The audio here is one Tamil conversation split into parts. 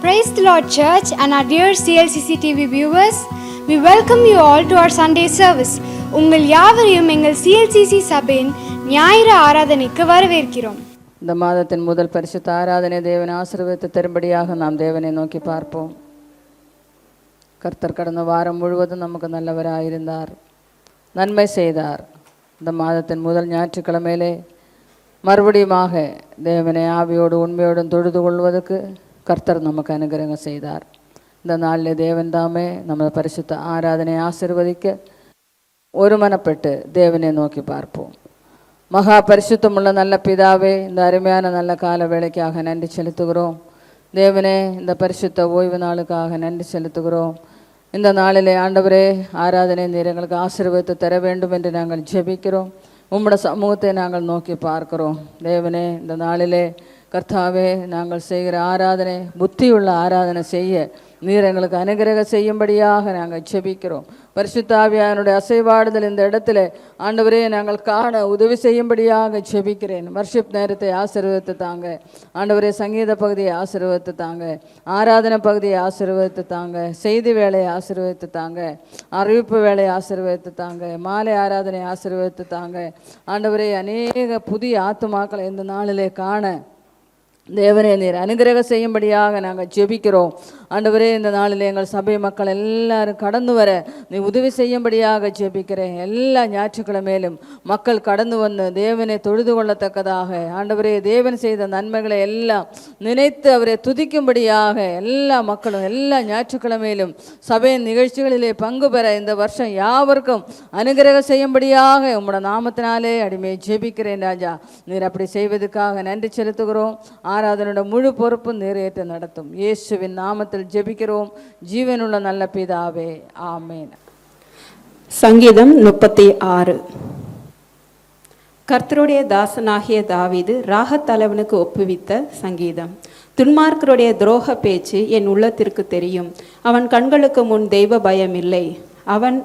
Praise the Lord Church and our dear CLCC TV viewers. We welcome you all to our Sunday service. உங்கள் யாவரையும் எங்கள் CLCC சபையின் ஞாயிறு ஆராதனைக்கு வரவேற்கிறோம். இந்த மாதத்தின் முதல் பரிசுத்த ஆராதனை தேவனை ஆசீர்வதித்து தரும்படியாக நாம் தேவனை நோக்கி பார்ப்போம். கர்த்தர் கடந்த வாரம் முழுவதும் நமக்கு நல்லவராயிருந்தார், நன்மை செய்தார். இந்த மாதத்தின் முதல் ஞாயிற்றுக்கிழமையிலே மறுபடியுமாக தேவனை ஆவியோடு உண்மையோடும் தொழுது கொள்வதற்கு கர்த்தர் நமக்கு அனுகிரகம் செய்தார். இந்த நாளில் தேவன் தாமே நம்ம பரிசுத்த ஆராதனை ஆசீர்வதிக்க ஒருமனப்பட்டு தேவனை நோக்கி பார்ப்போம். மகா பரிசுத்தமுள்ள நல்ல பிதாவே, இந்த அருமையான நல்ல கால வேளைக்காக நன்றி செலுத்துகிறோம். தேவனே, இந்த பரிசுத்த ஓய்வு நாளுக்காக நன்றி செலுத்துகிறோம். இந்த நாளிலே ஆண்டவரே, ஆராதனை நீர் எங்களுக்கு ஆசீர்வதித்து தர வேண்டும் என்று நாங்கள் ஜெபிக்கிறோம். உம்முடைய சமூகத்தை நாங்கள் நோக்கி பார்க்கிறோம். தேவனே, இந்த நாளிலே கர்த்தாவே, நாங்கள் செய்கிற ஆராதனை புத்தியுள்ள ஆராதனை செய்ய நீர் எங்களுக்கு அனுகிரகம் செய்யும்படியாக நாங்கள் ஜெபிக்கிறோம். பரிசுத்த ஆவியானுடைய அசைவாடுதல் இந்த இடத்துல ஆண்டவரே நாங்கள் காண உதவி செய்யும்படியாக ஜெபிக்கிறேன். வர்ஷிப் நேரத்தை ஆசீர்வதித்து தாங்க ஆண்டவரே, சங்கீத பகுதியை ஆசீர்வதித்து தாங்க, ஆராதனை பகுதியை ஆசீர்வதித்து தாங்க, செய்தி வேலையை ஆசீர்வதித்து தாங்க, அறிவிப்பு வேலையை ஆசீர்வதித்து தாங்க, மாலை ஆராதனை ஆசீர்வதித்து தாங்க. ஆண்டவரே, அநேக புதிய ஆத்துமாக்களை இந்த நாளிலே காண தேவனே நீர் அனுகிரகம் செய்யும்படியாக நாங்கள் ஜெபிக்கிறோம். ஆண்டவரே, இந்த நாளில் எங்கள் சபை மக்கள் எல்லாரும் கடந்து வர நீ உதவி செய்யும்படியாக ஜெபிக்கிறேன். எல்லா ஞாயிற்றுக்கிழமையிலும் மக்கள் கடந்து வந்து தேவனை தொழுது கொள்ளத்தக்கதாக ஆண்டவரே, தேவன் செய்த நன்மைகளை எல்லாம் நினைத்து அவரை துதிக்கும்படியாக எல்லா மக்களும் எல்லா ஞாயிற்றுக்கிழமையிலும் சபையின் நிகழ்ச்சிகளிலே பங்கு பெற இந்த வருஷம் யாவருக்கும் அனுகிரகம் செய்யும்படியாக உம்மோட நாமத்தினாலே அடிமையை ஜெபிக்கிறேன். ராஜா, நீர் அப்படி செய்வதற்காக நன்றி செலுத்துகிறோம். ஆராதனோட முழு பொறுப்பு நிறைவேற்ற நடத்தும். இயேசுவின் நாமத்தில் ஜெபிக்கிறோம் ஜீவனுள்ள நல்ல பிதாவே, ஆமென். சங்கீதம் 36. கர்த்தருடைய தாசனாகிய தாவீது ராகத்தலைவனுக்கு ஒப்புவித்த சங்கீதம். துன்மார்க்கருடைய துரோக பேச்சு என் உள்ளத்திற்கு தெரியும். அவன் கண்களுக்கு முன் தெய்வ பயம் இல்லை. அவன்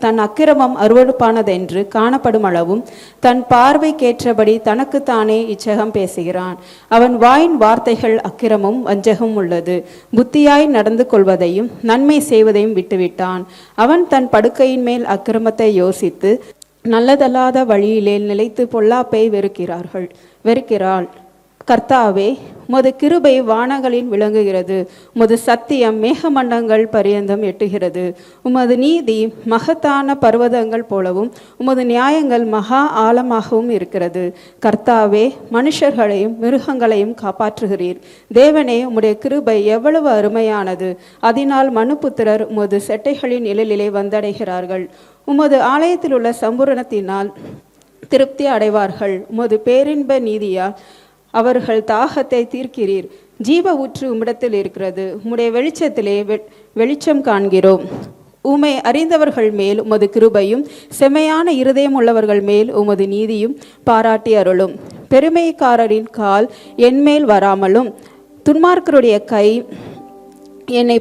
தன் அக்கிரமம் அருவருப்பானதென்று காணப்படும் அளவும் தன் பார்வைக்கேற்றபடி தனக்குத்தானே இச்சகம் பேசுகிறான். அவன் வாயின் வார்த்தைகள் அக்கிரமும் வஞ்சகம் உள்ளது. புத்தியாய் நடந்து கொள்வதையும் நன்மை செய்வதையும் விட்டுவிட்டான். அவன் தன் படுக்கையின் மேல் அக்கிரமத்தை யோசித்து நல்லதல்லாத வழியிலே நிலைத்து பொல்லாப்பை வெறுக்கிறாள். கர்த்தாவே, உமது கிருபை வானங்களில் விளங்குகிறது. உமது சத்தியம் மேகமண்டங்கள் பரியந்தம் எட்டுகிறது. உமது நீதி மகத்தான பர்வதங்கள் போலவும் உமது நியாயங்கள் மகா ஆழமாகவும் இருக்கிறது. கர்த்தாவே, மனுஷர்களையும் மிருகங்களையும் காப்பாற்றுகிறீர். தேவனே, உம்முடைய கிருபை எவ்வளவு அருமையானது. அதனால் மனுபுத்திரர் உமது செட்டைகளின் நிழலிலே வந்தடைகிறார்கள். உமது ஆலயத்தில் உள்ள சம்பூரணத்தினால் திருப்தி அடைவார்கள். உமது பேரின்ப நீதியால் அவர்கள் தாகத்தை தீர்க்கிறீர். ஜீவ ஊற்று உம்மிடத்தில் இருக்கிறது. உம்முடைய வெளிச்சத்திலே வெளிச்சம் காண்கிறோம். உம்மை அறிந்தவர்கள் மேல் உமது கிருபையும் செம்மையான இருதயம் உள்ளவர்கள் மேல் உமது நீதியும் பாராட்டி அருளும். பெருமைக்காரரின் கால் என்மேல் வராமலும் துன்மார்க்கருடைய கை என்னை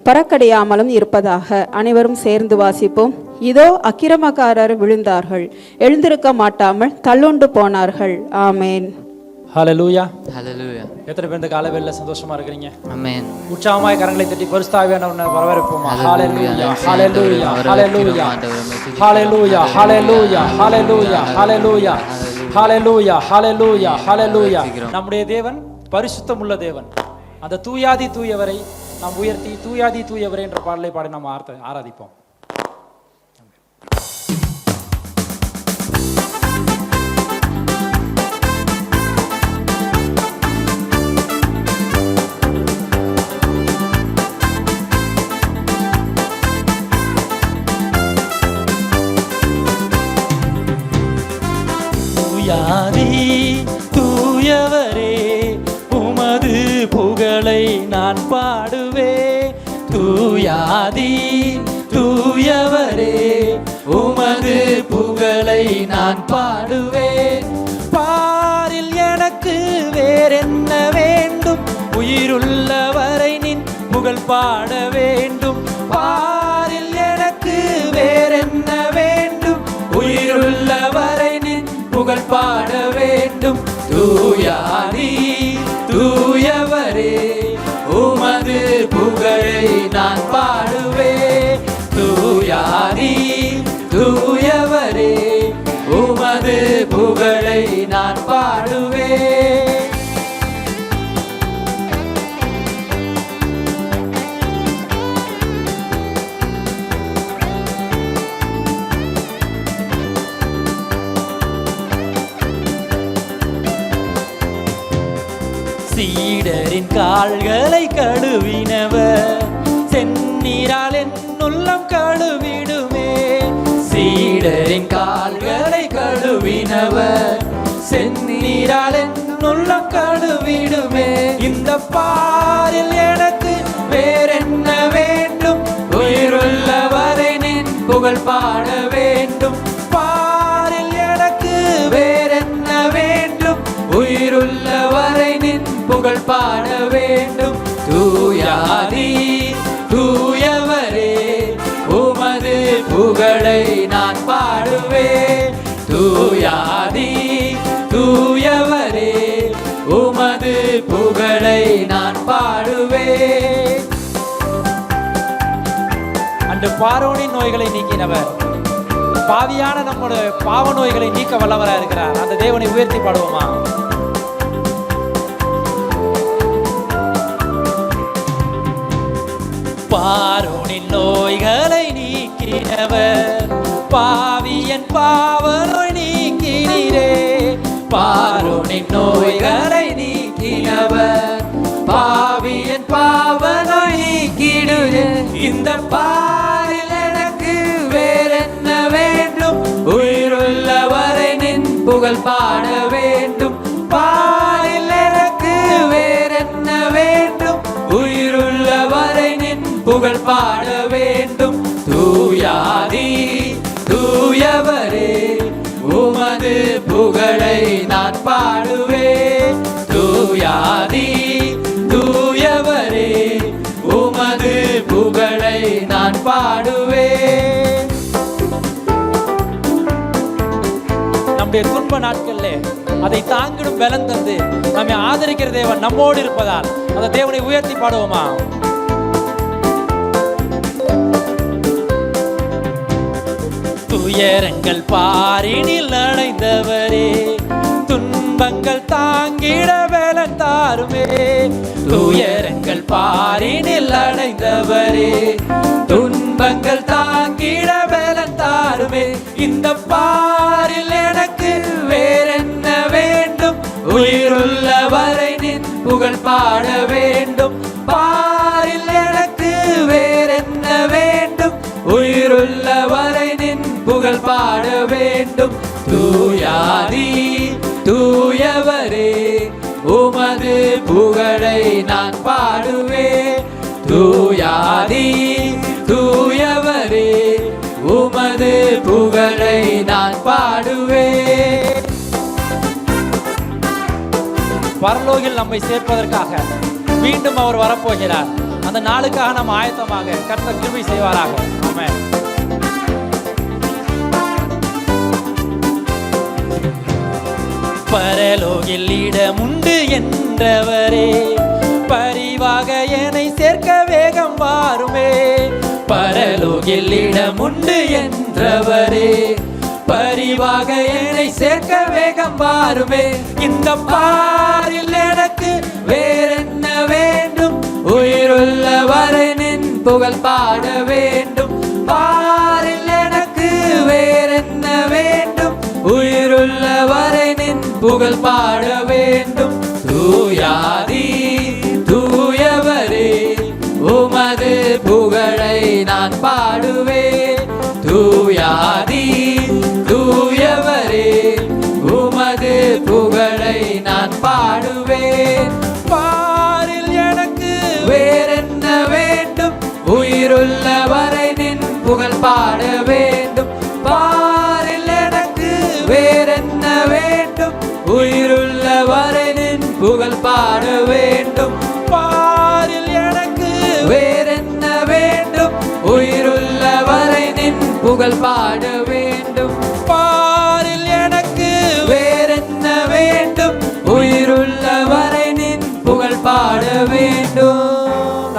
பறக்கடையாமலும் இருப்பதாக. அனைவரும் சேர்ந்து வாசிப்போம். இதோ அக்கிரமக்காரர் விழுந்தார்கள், எழுந்திருக்க மாட்டாமல் தள்ளுண்டு போனார்கள். ஆமேன். ஹல்லேலூயா, ஹல்லேலூயா. எத்தனை பேர் இந்த காலைவேளையில சந்தோஷமா இருக்கிறீங்க? ஆமென். உற்சாகமாய் கரங்களை தட்டி பரிசுத்தாவியானவரை வரவேற்போமா. ஹல்லேலூயா, ஹல்லேலூயா, ஹல்லேலூயா, ஹல்லேலூயா, ஹல்லேலூயா, ஹல்லேலூயா, ஹல்லேலூயா, ஹல்லேலூயா, ஹல்லேலூயா, ஹல்லேலூயா. நம்முடைய தேவன் பரிசுத்தமுள்ள தேவன். அந்த தூயாதி தூயவரை நாம் உயர்த்தி தூயாதி தூயவரை என்ற பாடலை பாடி நாம் ஆராதிப்போம். தூயாதி தூயவரே, உமது புகழை நான் பாடுவே. தூயாதி தூயவரே, உமது புகழை நான் பாடுவேன். பாரில் எனக்கு வேறென்ன வேண்டும்? உயிருள்ளவரை நின் புகழ் பாட வேண்டும். பாரில் எனக்கு வேறென்ன வேண்டும்? உயிருள்ளவரை புகழ் பாட வேண்டும். தூயாதி தூயவரே, உமது நான் பாடுவேன். தூயாதி தூயவரே உமது புகழை நான் பாடுவேன். சீடரின் கால்களை கழுவினவர் செந்நீரால் என் உள்ளம் கழுவிடுமே. சீடரின் கால்களை கழுவினவர் செந்நீரால் என் உள்ளம் கழுவிடுமே. இந்த பாரில் எனக்கு வேறென்ன வேண்டும்? உயிருள்ளவரை நின் புகழ் பாட வேண்டும். பாரில் எனக்கு வேறென்ன வேண்டும்? உயிருள்ளவரை நின் புகழ் பாட வேண்டும். தூயாதி தூயவரே உமது புகழை நான் பாடுவேன். தூயாதி தூயவரே உமது புகழை நான் பாடுவேன். அன்று பார்வோனின் நோய்களை நீக்கினவர் பாவியான நம்முடைய பாவ நோய்களை நீக்க வல்லவராக இருக்கிறார். அந்த தேவனை உயர்த்தி பாடுவோமா? பார்வோனின் நோய்களை நீக்கினவர் பாவியன் பாவ நோய் நீக்கினீரே. பார்வோனின் நோய்களை நீக்கினவர் பாவியன் பாவ நோய் நீக்கிடுவே. இந்த பாரில் எனக்கு வேறென்ன வேண்டும்? உயிருள்ளவரை நின் புகழ் பாட வேண்டும். பாரில் எனக்கு வேறென்ன வேண்டும்? உயிருள்ளவரை நின் புகழ் பாட வேண்டும். தூயாதி தூயவரே உமது புகழை நான் பாடுவேன். தூயாதி தூயவரே உமது புகழை நான் பாடுவேன். நம்முடைய துன்ப நாட்கள்ல அதை தாங்கிடும் பலன் தந்து நம்மை ஆதரிக்கிற தேவன் நம்மோடு இருப்பதால் அந்த தேவனை உயர்த்தி பாடுவோமா? துயரங்கள் பாரினில் அடைந்தவரே துன்பங்கள் தாங்கிட பலன் தாருமே. துயரங்கள் பாரினில் அடைந்தவரே துன்பங்கள் தாங்கிட பலன் தாருமே. இந்த பாரில் எனக்கு வேறென்ன வேண்டும்? உயிருள்ளவரை நின் புகழ் பாட வேண்டும். பாரில் எனக்கு வேறென்ன வேண்டும்? உயிருள்ளவரை நின் புகழ் பாட வேண்டும். தூயாதி தூயவரே உமது புகழை நான் பாடுவேன். தூயாதி தூயவரே உமது புகழை நான் பாடுவேன். பரலோகில் நம்மை சேர்ப்பதற்காக மீண்டும் அவர் வரப்போகிறார். அந்த நாளுக்காக நாம் ஆயத்தமாக கர்த்தர் கிருபை செய்வாராக. ஆமென். பரலோகில் இடமுண்டு என்றவரே பரிவாக என்னை சேர்க்க வேகம் வாருமே. பரலோகில் இடமுண்டு என்றவரே பரிவாக என்னை சேர்க்க வேகம் வாருமே. இந்த பாரில் எனக்கு வேறென்ன வேண்டும்? உயிருள்ளவரை நின் புகழ் பாட வேண்டும். பாரில் எனக்கு வேறென்ன வேண்டும்? உயிருள்ளவரை நின் புகழ் பாட வேண்டும். தூயாதி தூயவரே உமது புகழை நான் பாடுவேன். தூயாதி தூயவரே உமது புகழை நான் பாடுவேன். பாரில் எனக்கு வேறென்ன வேண்டும்? உயிருள்ளவரை நின் புகழ் பாட வேண்டும். பாரில் எனக்கு வேறென்ன வேண்டும்? உயிருள்ளவரை நின் புகழ் பாட வேண்டும். பாரில் எனக்கு வேறென்ன வேண்டும்? உயிருள்ளவரை நின் புகழ் பாட வேண்டும். பாரில் எனக்கு வேறென்ன வேண்டும்? உயிருள்ளவரை நின் புகழ் பாட வேண்டும்.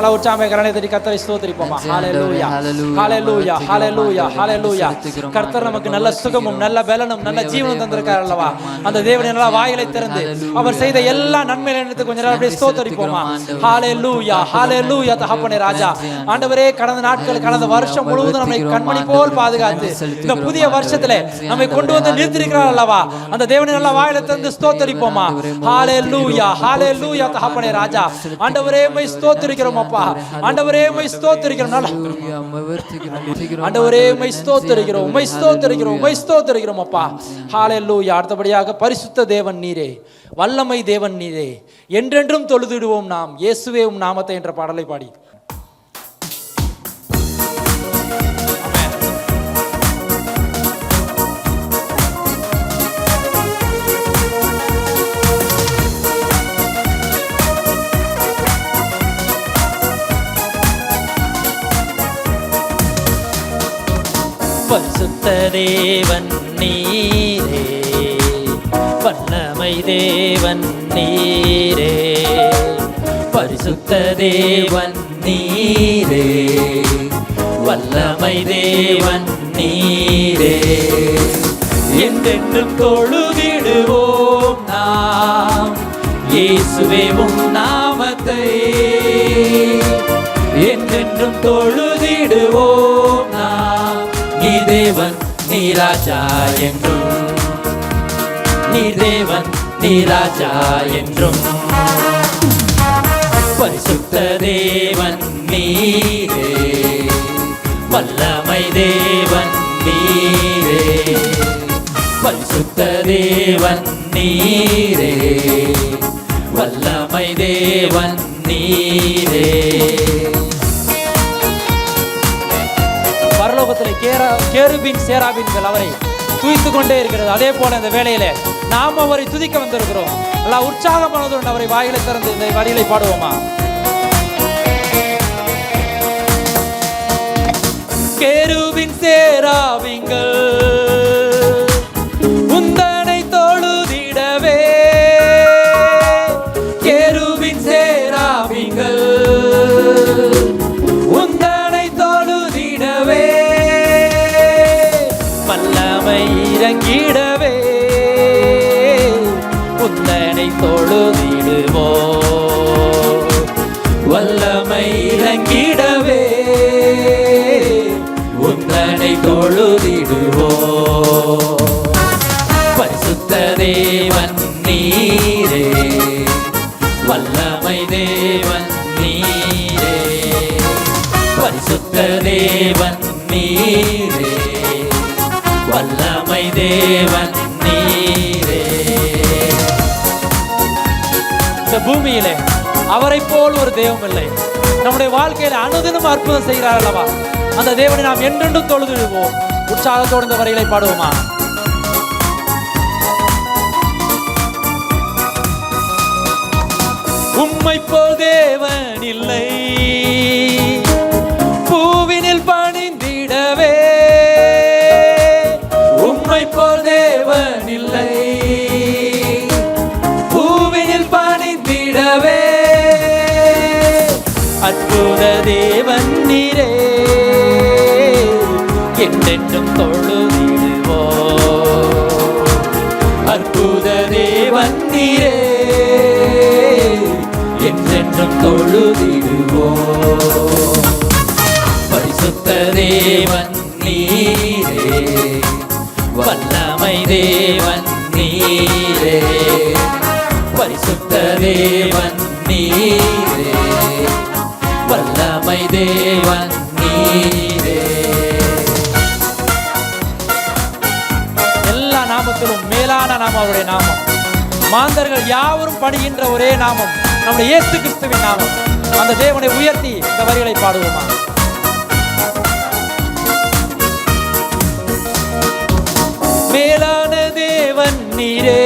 நல்லா உற்சாகமே கரனை தட்டி கர்த்தரை ஸ்தோத்திரிப்போமா. ஹல்லேலூயா ஹல்லேலூயா ஹல்லேலூயா ஹல்லேலூயா. கர்த்தர் நமக்கு நல்ல சுகமும் நல்ல பலனும் நல்ல ஜீவனும் தந்திருக்கார் அல்லவா. அந்த தேவனை நல்லா வாயிலை திறந்து அவர் செய்த எல்லா நன்மைகளை நினைத்து கொஞ்ச நேரம் அப்படியே ஸ்தோத்திரிப்போமா. ஹல்லேலூயா ஹல்லேலூயா. தகப்பனே ராஜா ஆண்டவரே, கடந்த நாட்கள் கடந்த வருஷம் முழுவதும் நம்மை கண்மணி போல் பாதுகாத்து இந்த புதிய வருஷத்திலே நம்மை கொண்டு வந்து நிறுத்திருக்கிறார் அல்லவா. அந்த தேவனை நல்லா வாயிலை திறந்து ஸ்தோத்திரிப்போமா. ஹல்லேலூயா ஹல்லேலூயா. தகப்பனே ராஜா ஆண்டவரே உம்மை ஸ்தோத்திரிக்கிறோம் அப்பா. ஆண்டவரே உம்மை ஸ்தோத்திரிக்கிறோம். ஆண்டவரே உம்மை ஸ்தோத்திரிக்கிறோம் உம்மை ஸ்தோத்திரிக்கிறோம் உம்மை ஸ்தோத்திரிக்கிறோம் அப்பா. ஹல்லேலூயா. அடுத்தபடியாக பரிசுத்த தேவன் நீரே, வல்லமை தேவன் நீரே, என்றென்றும் தொழுதிடுவோம் நாம் இயேசுவே உம் நாமத்தை என்ற பாடலை பாடி பரிசுத்த தேவன் நீரே, வல்லமை தேவன் நீரே, பரிசுத்த தேவன் நீரே, வல்லமை தேவன் நீரே, என்றென்றும் தொழுதிடுவோம் நாம் இயேசுவே உம் நாமத்தை, என்றென்றும் தொழுதிடுவோம் நாம். நீ தேவன் நீ ராஜா என்றும், நீ தேவன் நீ ராஜா என்றும், பரிசுத்த தேவன் நீரே, வல்லமை தேவன் நீரே, பரிசுத்த தேவன் நீரே, வல்லமை தேவன் நீரே. பரலோகத்தில் கேருபீன் சேராபீன்கள் அவரை துதித்துக் கொண்டே இருக்கிறது. அதே போல இந்த வேளையிலே நாம் அவரை துதிக்க வந்திருக்கிறோம். எல்லாம் உற்சாகமானதுடன் அவரை வாயிலை திறந்து இந்த வரிகளை பாடுவோமா. கேருபீன் சேராபீன்கள் உந்தனை தொழுதிடவே, கேருபீன் சேராபீன்கள் உந்தனை தொழுதிடவே, வல்லமை இறங்கிடவே உந்தனை தொழுதிடுவோ, வல்லமை இறங்கிடவே உந்தனை தொழுதிடுவோ, பரிசுத்த தேவன் நீரே, வல்லமை தேவன் நீரே, பரிசுத்த தேவன் நீரே, வல்லமை தேவன் நீரே. இந்த பூமியிலே அவரை போல் ஒரு தெய்வம் இல்லை. நம்முடைய வாழ்க்கையில அனுதினம் அற்புதம் செய்கிறார் அல்லவா. அந்த தேவனை நாம் என்றென்றும் தொழுதிடுவோம். உற்சாகத்தோடு இந்த வரிகளை பாடுவோமா. உம்மை போல் தேவன் இல்லை, பூவினில் பணிந்திடவே, உம்மை போல் தேவன் இல்லை, பூவினில் பணிந்திடவே, அற்புத தேவன் நீரே, என்றென்றும் தொழுதிடுவோ, அற்புத தேவன் நீரே, என்றென்றும் தொழுதிடுவோ, பரிசுத்த தேவன் நீரே, வல்லமை தேவன் நீரே, பரிசுத்த தேவன் நீரே, வல்லமை தேவன் நீரே. எல்லா நாமத்திலும் மேலான நாமம் அவருடைய நாமம். மாந்தர்கள் யாவரும் படுகின்ற ஒரே நாமம் நம்முடைய இயேசு கிறிஸ்துவின் நாமம். அந்த தேவனை உயர்த்தி இந்த வரிகளை பாடுவோமா. மேலான தேவன் நீரே,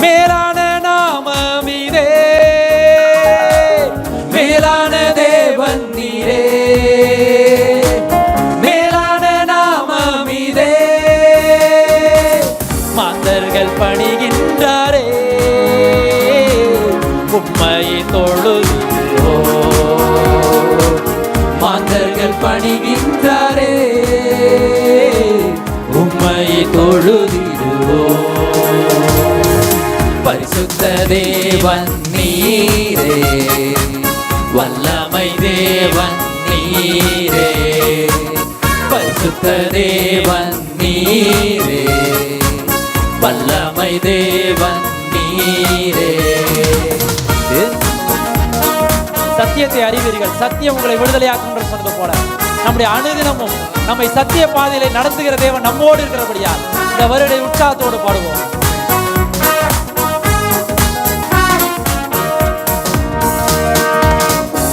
மேலான நாமம் இதே, மேலான தேவன் நீரே, மேலான நாமம் இதே, மாந்தர்கள் பணிகின்றாரே உம்மையை தொழுதிடுவோ, மனிதர்கள் பணிகின்றாரே, உம்மை தொழுதிடுவோம். பரிசுத்த தேவன் நீரே, வல்லமை தேவன் நீரே, பரிசுத்த தேவன் நீரே, வல்லமை தேவன் நீரே. சத்தியத்தை அறிவீர்கள், சத்தியம் உங்களை விடுதலையாக்கும் என்று சொன்னது போல நம்முடைய அனுதினமும் நம்மை சத்திய பாதையிலே நடத்துகிற தேவன் நம்மோடு இருக்கிறபடியால் இந்த வருட உற்சாகத்தோடு பாடுவோம்.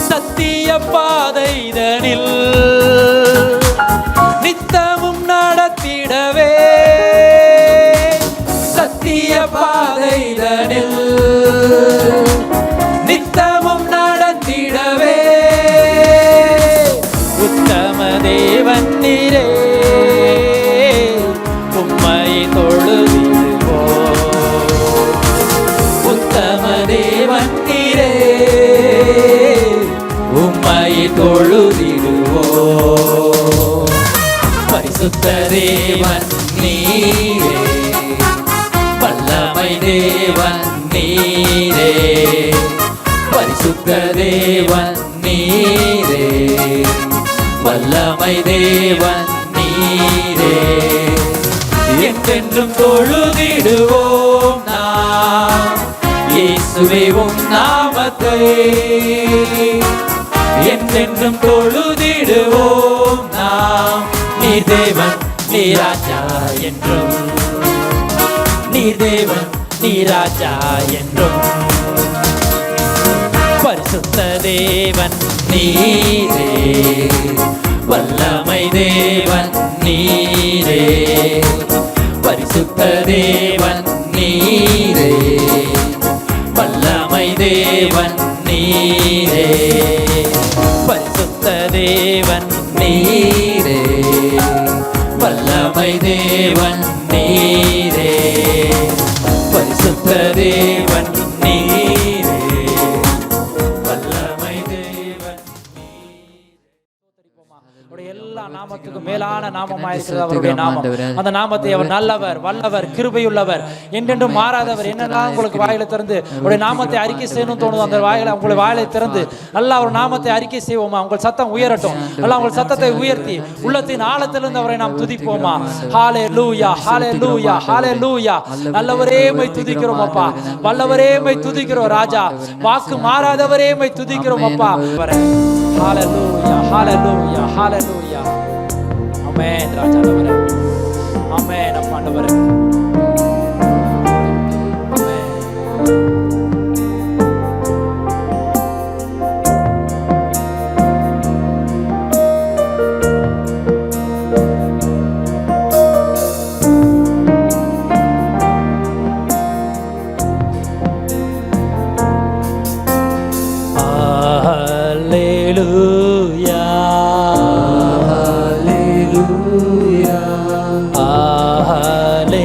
சத்திய பாதைதனில் நித்தமும் நடத்திடவே, சத்திய பாதைதனில் நித்தமும் நடத்திடவே, உத்தம தேவன் நீரே, உம்மை தொழுதிடுவோம். உத்தம தேவன் நீரே, உம்மை தொழுதிடுவோம். பரிசுத்த தேவன் நீரே, வல்லமை தேவன் நீரே, பரிசுத்த தேவன் நீரே, வல்லமை தேவன் நீரே. என்றென்றும் தொழுதிடுவோம் நாம் இயேசுவே உம் நாமத்தை, என்றென்றும் தொழுதிடுவோம் நாம். நீர் தேவன் நீர் ராஜா என்றும், நீர் தேவன் நீர் ராஜா என்றும். பரிசுத்த தேவன் நீரே, வல்லமை தேவன் நீரே, பரிசுத்த தேவன் நீரே, வல்லமை தேவன் நீரே, பரிசுத்த தேவன் நீரே, வல்லமை தேவன் நீரே, பரிசுத்த தேவன் நீரே, வல்லமை தேவன் நீரே. எல்லா நாமத்துக்கும் மேலான நாமமாய் இருக்கிறது அவருடைய நாமம். அந்த நாமத்தை அவர் நல்லவர், வல்லவர், கிருபையுள்ளவர், என்றென்றும் மாறாதவர். என்னெல்லாம் உங்களுக்கு வாயில திறந்து உங்களுடைய நாமத்தை அறிக்கை செய்யணும்னு தோணுது, அந்த வாயில உங்களுடைய வாயிலை திறந்து நல்லா ஒரு நாமத்தை அறிக்கை செய்வோமா? உங்கள் சத்தம் உயரட்டும். நல்லா உங்கள் சத்தத்தை உயர்த்தி உள்ளத்தின் ஆழத்திலிருந்து அவரை நாம் துதிப்போமா? ஹல்லேலூயா, ஹல்லேலூயா, ஹல்லேலூயா. நல்லவரே மை துதிக்கிறோம் அப்பா, வல்லவரே மை துதிக்கிறோம் ராஜா, வாக்கு மாறாதவரே மை துதிக்கிறோம் அப்பா. ஹல்லேலூயா, ஹல்லேலூயா, ஹல்லேலூயா. ஆமென் ராஜாவே, ஆமென் ஆண்டவரே, ஆமென். Hallelujah, hallelujah, hallelujah,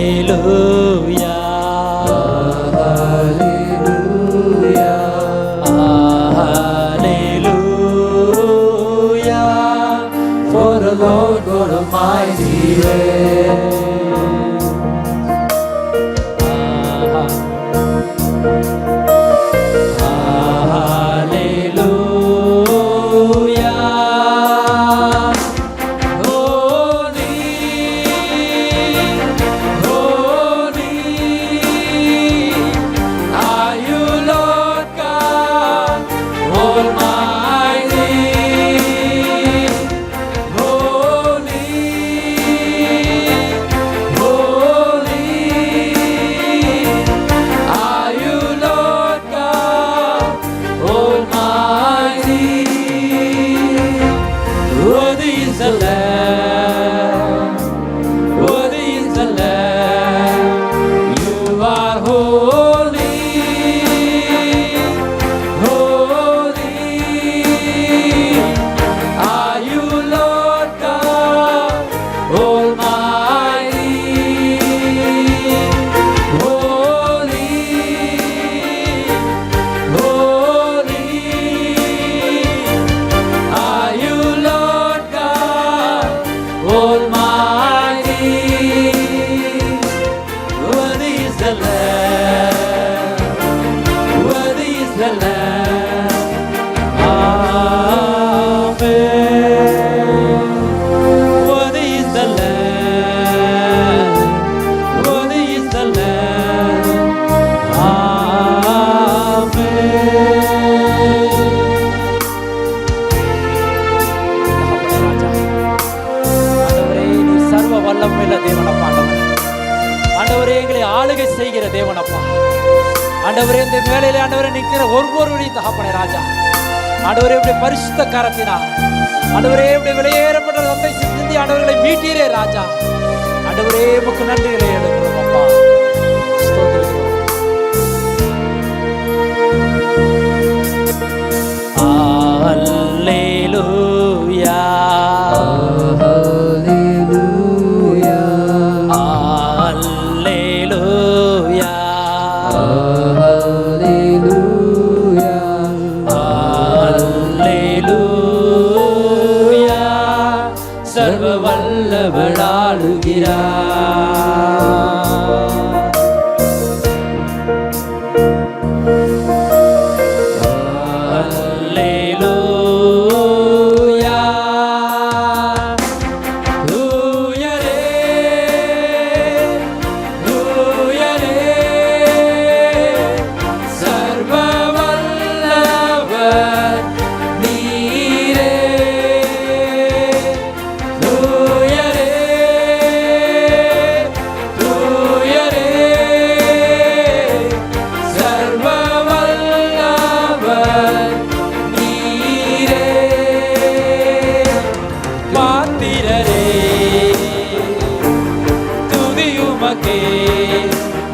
hallelujah. ஆண்டவரே இந்த வேலையில ஆண்டவரே நிற்கிற ஒவ்வொருவரையும் தகப்பனே ராஜா ஆண்டவரே இப்படி பரிசுத்த கரத்தினார் ஆண்டவரே இப்படி வெளியேறப்பட்ட ரத்தை சிந்தி ஆண்டவர்களை மீட்டீரே ராஜா ஆண்டவரே உமக்கு நன்றிகளை எடுக்கிறோம் அப்பா. அல்லேலூயா சர்வ வல்லவராளுகிறார். அல்லேலூயா தூயரே தூயரே சர்வ வல்லவர் நீரே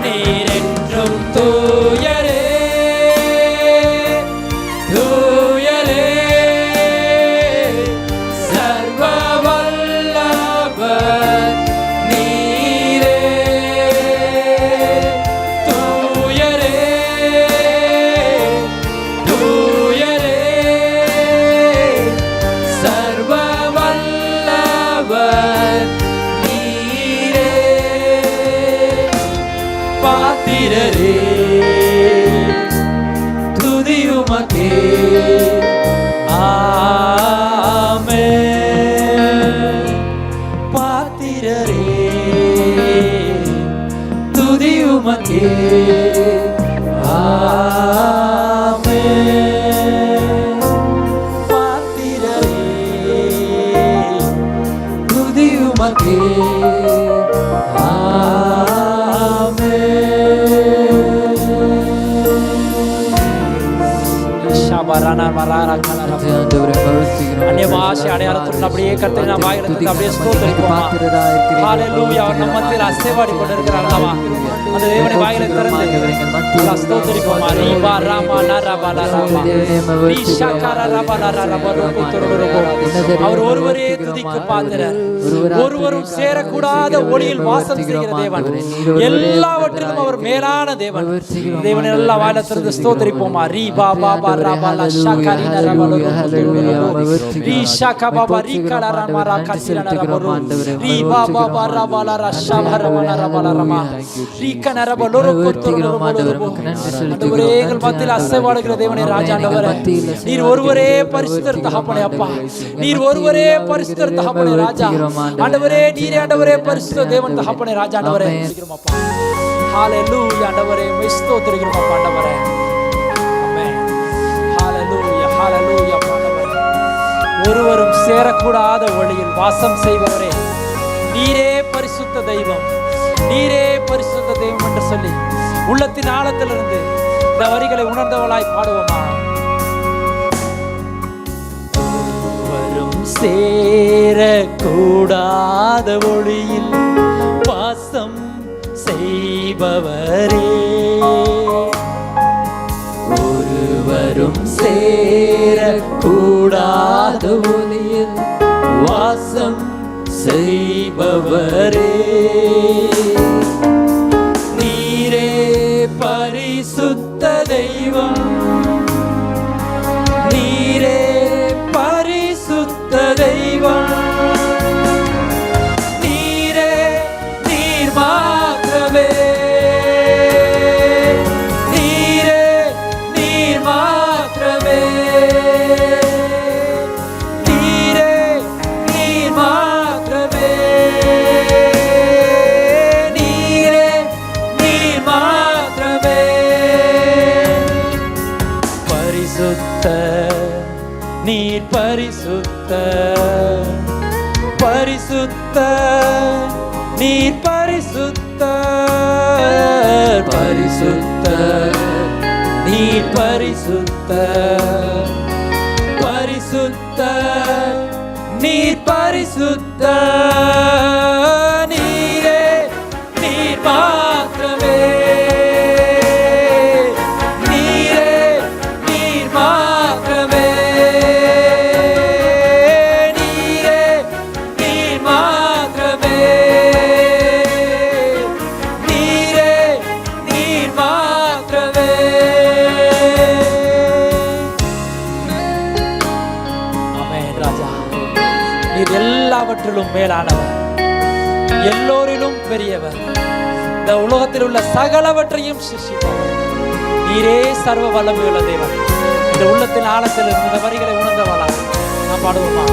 நீரென்றும் தூயரே தூயரே சர்வ வல்லவர் நீரே தூயரே தூயரே சர்வ வல்லவர் பாத்திரரே துதியுமக்கே ஆமென். பாத்திரரே துதியுமக்கே ஆமென். பாத்திரரே துதியுமக்கே அந்நிய பாஷை அடையாளத்துடன் அப்படியே கர்த்தரை நாம் வாயிலிருந்து அப்படியே ஸ்தோத்திரிப்போமா. ஹல்லேலூயா. நம்ம மத்தியில் அசைவாடி கொண்டிருக்கிறார் அல்லவா அந்த தேவனை வாயிலை திறந்து ஸ்தோத்திரிப்போமா. ரீபா ராமா நரபா நரபா ரீஷாகாரா ரபா நரபா ரோகு துருருபோ. அவர் ஒருவரே துதிக்கு பாத்திரர். ஒருவரும் சேரக்கூடாத ஒளியில் வாசம் செய்கிற தேவன். எல்லாவற்றிலும் அவர் மேலான தேவன். தேவனை எல்லா வாயிலை திறந்து ஸ்தோத்திரிப்போமா. ரீபா பாபா ரபா ஷாகாரி நரபா ரோகு துருருபோ ரீஷாகா பாபா ரீகாலா ரமா ராகாசிரா நரபா ரோகு ரீபா பாபா ரபா ரஷாபா ரமா நரபா ரமா ரீகனரபா லோரோகு துருருபோ. ஆண்டவரே எங்கள் மத்தியில் அசைவாடுகிற தேவனே ராஜா ஆண்டவரே நீர் ஒருவரே பரிசுத்தர் தகப்பனே அப்பா. நீர் ஒருவரே பரிசுத்தர் தகப்பனே ராஜா ஆண்டவரே. நீரே ஆண்டவரே பரிசுத்த தேவன் தகப்பனே ராஜா ஆண்டவரே. அப்பா ஹல்லேலூயா ஆண்டவரே ஸ்தோத்திரிக்கிறோம் அப்பா ஆண்டவரே. ஆமென். ஹல்லேலூயா ஹல்லேலூயா ஆண்டவரே. ஒருவரும் சேரக்கூடாத ஒளியில் வாசம் செய்பவரே நீரே பரிசுத்த தெய்வம் நீரே பரிசுத்த தெய்வம் என்று சொல்லி உள்ளத்தின் ஆழத்திலிருந்து இந்த வரிகளை உணர்ந்தவளாய் பாடுவோமா. ஒருவரும் சேரக்கூடாத ஒளியில் வாசம் செய்பவரே ஒருவரும் சேரக்கூடாத ஒளியில் வாசம் செய்பவரே நீரே பரிசுத்த தெய்வம் நீரே பரிசுத்த தெய்வம் நீரே நீர் மாத்திரமே நீரே நீர் மாத்திரமே நீரே நீர் மாத்திரமே நீரே நீர் மாத்திரமே பரிசுத்த நீர் பரிசுத்த பரிசுத்த நீர் பரிசுத்த பரிசுத்த நீர் பரிசுத்தர், பரிசுத்தர், நீர் பரிசுத்தர், நீரே நீர் மாத்திரமே, நீரே நீர் மாத்திரமே, நீரே நீர் மாத்திரமே, நீரே நீர் மாத்திரமே. ஆமென் ராஜா, நீர் எல்லாவற்றிலும் மேலானவர், எல்லோரிலும் பெரியவர், இந்த உலகத்தில் உள்ள சகலவற்றையும் சிருஷ்டிப்பவர். நீரே சர்வ வல்லமையுள்ள தேவன். இந்த உள்ளத்தின் ஆழத்தில் இந்த வரிகளை உணர்ந்தவளா நான் பாடுவோமா?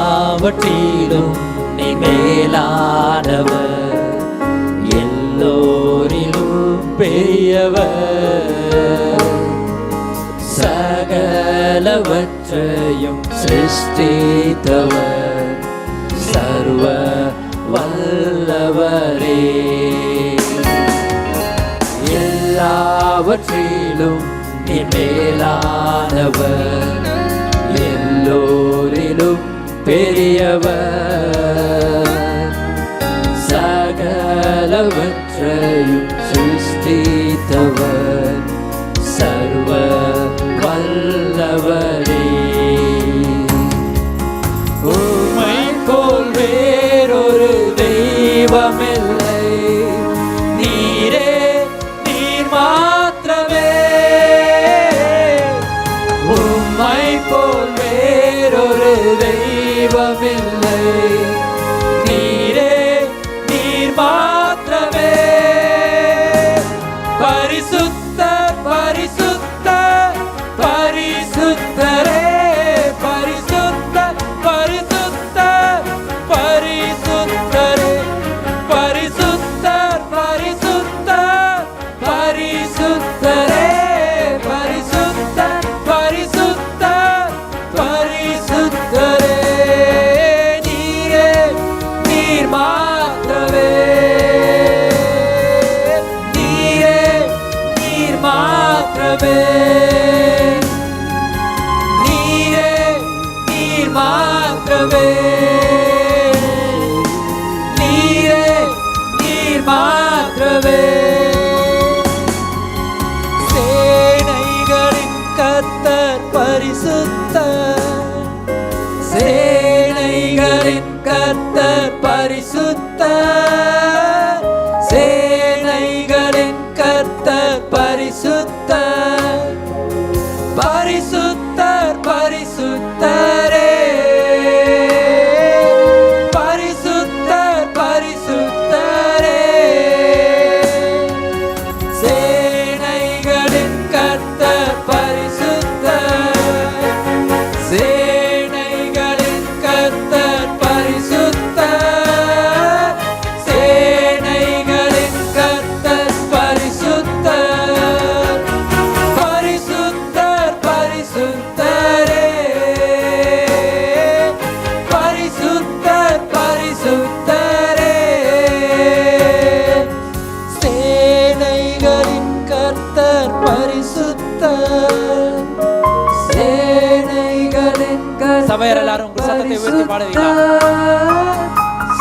எல்லாவற்றிலும் நீ மேலானவர், எல்லோரிலும் பெரியவர், சகலவற்றையும் சிருஷ்டித்தவர், சர்வ வல்லவரே. எல்லாவற்றிலும் நீ மேலானவர், எல்லோரிலும் பெரியவர், சகலவற்றையும் சிருஷ்டித்தவர், சர்வ வல்லவரே. உம்மை போல் வேறொரு தெய்வமில்லை, நீரே நீர் மாத்திரமே. உம்மை போல் வேறொரு தெய்வமில்லை, நீரே நீர் மாத்திரமே. பரிசுத்தர், பரிசுத்தர், பரிசுத்தரே, பரிசுத்தர், பரிசுத்தர், பரிசுத்தரே, பரிசுத்தர், பரிசுத்தர், பரிசுத்தரே, பரிசுத்தர், பரிசுத்தர், பரிசுத்தரே, நீரே நீர் மாத்திரமே, நீரே நீர் மாத்திரமே, நீரே நீர் மாத்திரமே, நீரே நீர் மாத்திரமே. சேனைகளின் கர்த்தர் பரிசுத்தர், சேனைகளின் கர்த்தர் பரிசுத்தர், சேனைகளின் கர்த்தர் பரிசுத்தர், பரிசுத்தர், பரிசுத்தரே, பரிசுத்தர், பரிசுத்தரே, சேனைகளின் கர்த்தர் பரிசுத்தர், சேனைகளின் கர்த்தர் பரிசுத்தர், சேனைகளின் கர்த்தர் பரிசுத்தர், பரிசுத்தர், பரிசுத்தரே, பரிசுத்தர், பரிசுத்தரே, சேனைகளின் கர்த்தர் பரிசுத்தர், சேனைகளின் கர்த்தர். சபையார் எல்லாரும் உங்கள் சத்தத்தை உயர்த்தி பாடுவீங்களா?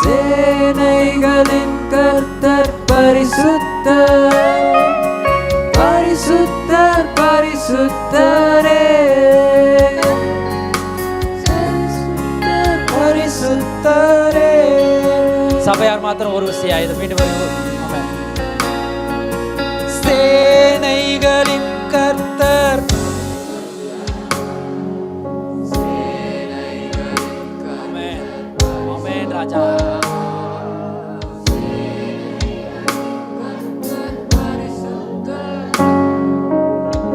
சேனைகளின் கர்த்தர் பரிசுத்தர், பரிசுத்தர், பரிசுத்தரே, பரிசுத்தரே. சபையார் மாத்திரம் ஒரு விஷயம் இது மீண்டும் சேனைகளின் கர்த்தர், ஆமென், ஆமென் ராஜா.